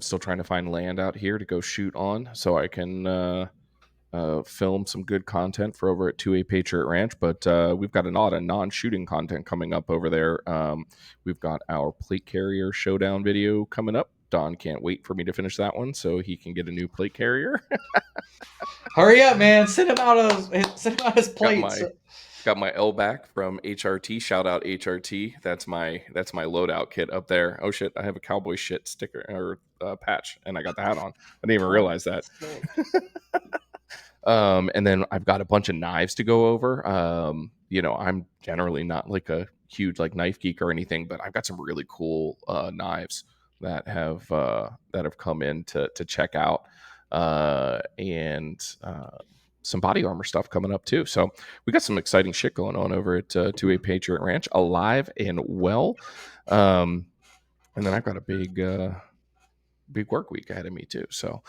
Speaker 2: Still trying to find land out here to go shoot on, so I can film some good content for over at 2A Patriot Ranch. But we've got a lot of non-shooting content coming up over there. We've got our plate carrier showdown video coming up. Don can't wait for me to finish that one so he can get a new plate carrier.
Speaker 3: Hurry up, man! Send him out his plates.
Speaker 2: Got my L back from HRT. Shout out HRT. That's my loadout kit up there. Oh shit, I have a cowboy shit sticker or patch, and I got the hat on. I didn't even realize that. And then I've got a bunch of knives to go over. I'm generally not like a huge like knife geek or anything, but I've got some really cool knives that have come in to check out, and some body armor stuff coming up too. So we got some exciting shit going on over at 2A Patriot Ranch, alive and well. And then I've got a big work week ahead of me too. So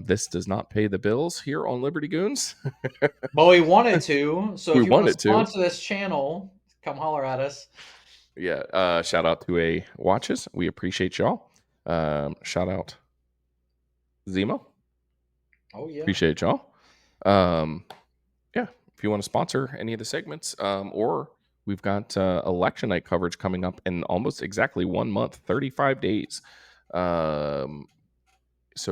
Speaker 2: this does not pay the bills here on Liberty Goons.
Speaker 3: But we wanted to. So
Speaker 2: We
Speaker 3: if you want to
Speaker 2: wanted to.
Speaker 3: sponsor this channel, come holler at us.
Speaker 2: Yeah. Shout out to a watches. We appreciate y'all. Shout out Zemo.
Speaker 3: Oh yeah.
Speaker 2: Appreciate y'all. Yeah. If if you want to sponsor any of the segments, or we've got election night coverage coming up in almost exactly 1 month, 35 days. So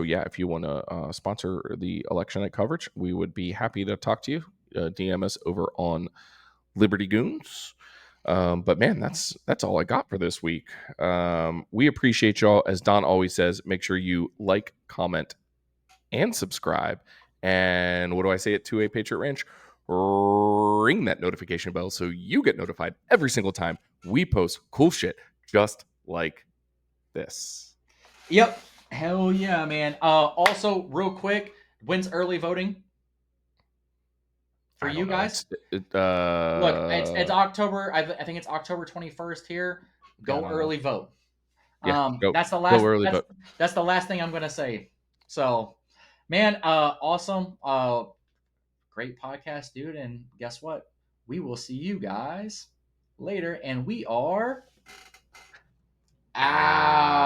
Speaker 2: yeah, if you want to sponsor the election night coverage, we would be happy to talk to you. DM us over on Liberty Goons. But man, that's all I got for this week. We appreciate y'all. As Don always says, make sure you like, comment, and subscribe. And what do I say at 2A Patriot Ranch? Ring that notification bell so you get notified every single time we post cool shit just like this.
Speaker 3: Yep. Hell yeah, man. Also, real quick, when's early voting for
Speaker 2: I
Speaker 3: you
Speaker 2: don't know.
Speaker 3: guys?
Speaker 2: Look,
Speaker 3: Look, it's October. I think it's October 21st here.
Speaker 2: Yeah, I
Speaker 3: Go
Speaker 2: don't know.
Speaker 3: early vote.
Speaker 2: Yeah, go
Speaker 3: That's the last.
Speaker 2: early vote.
Speaker 3: That's the last thing I'm gonna say. So, man, awesome. Great podcast, dude. And guess what? We will see you guys later. And we are out.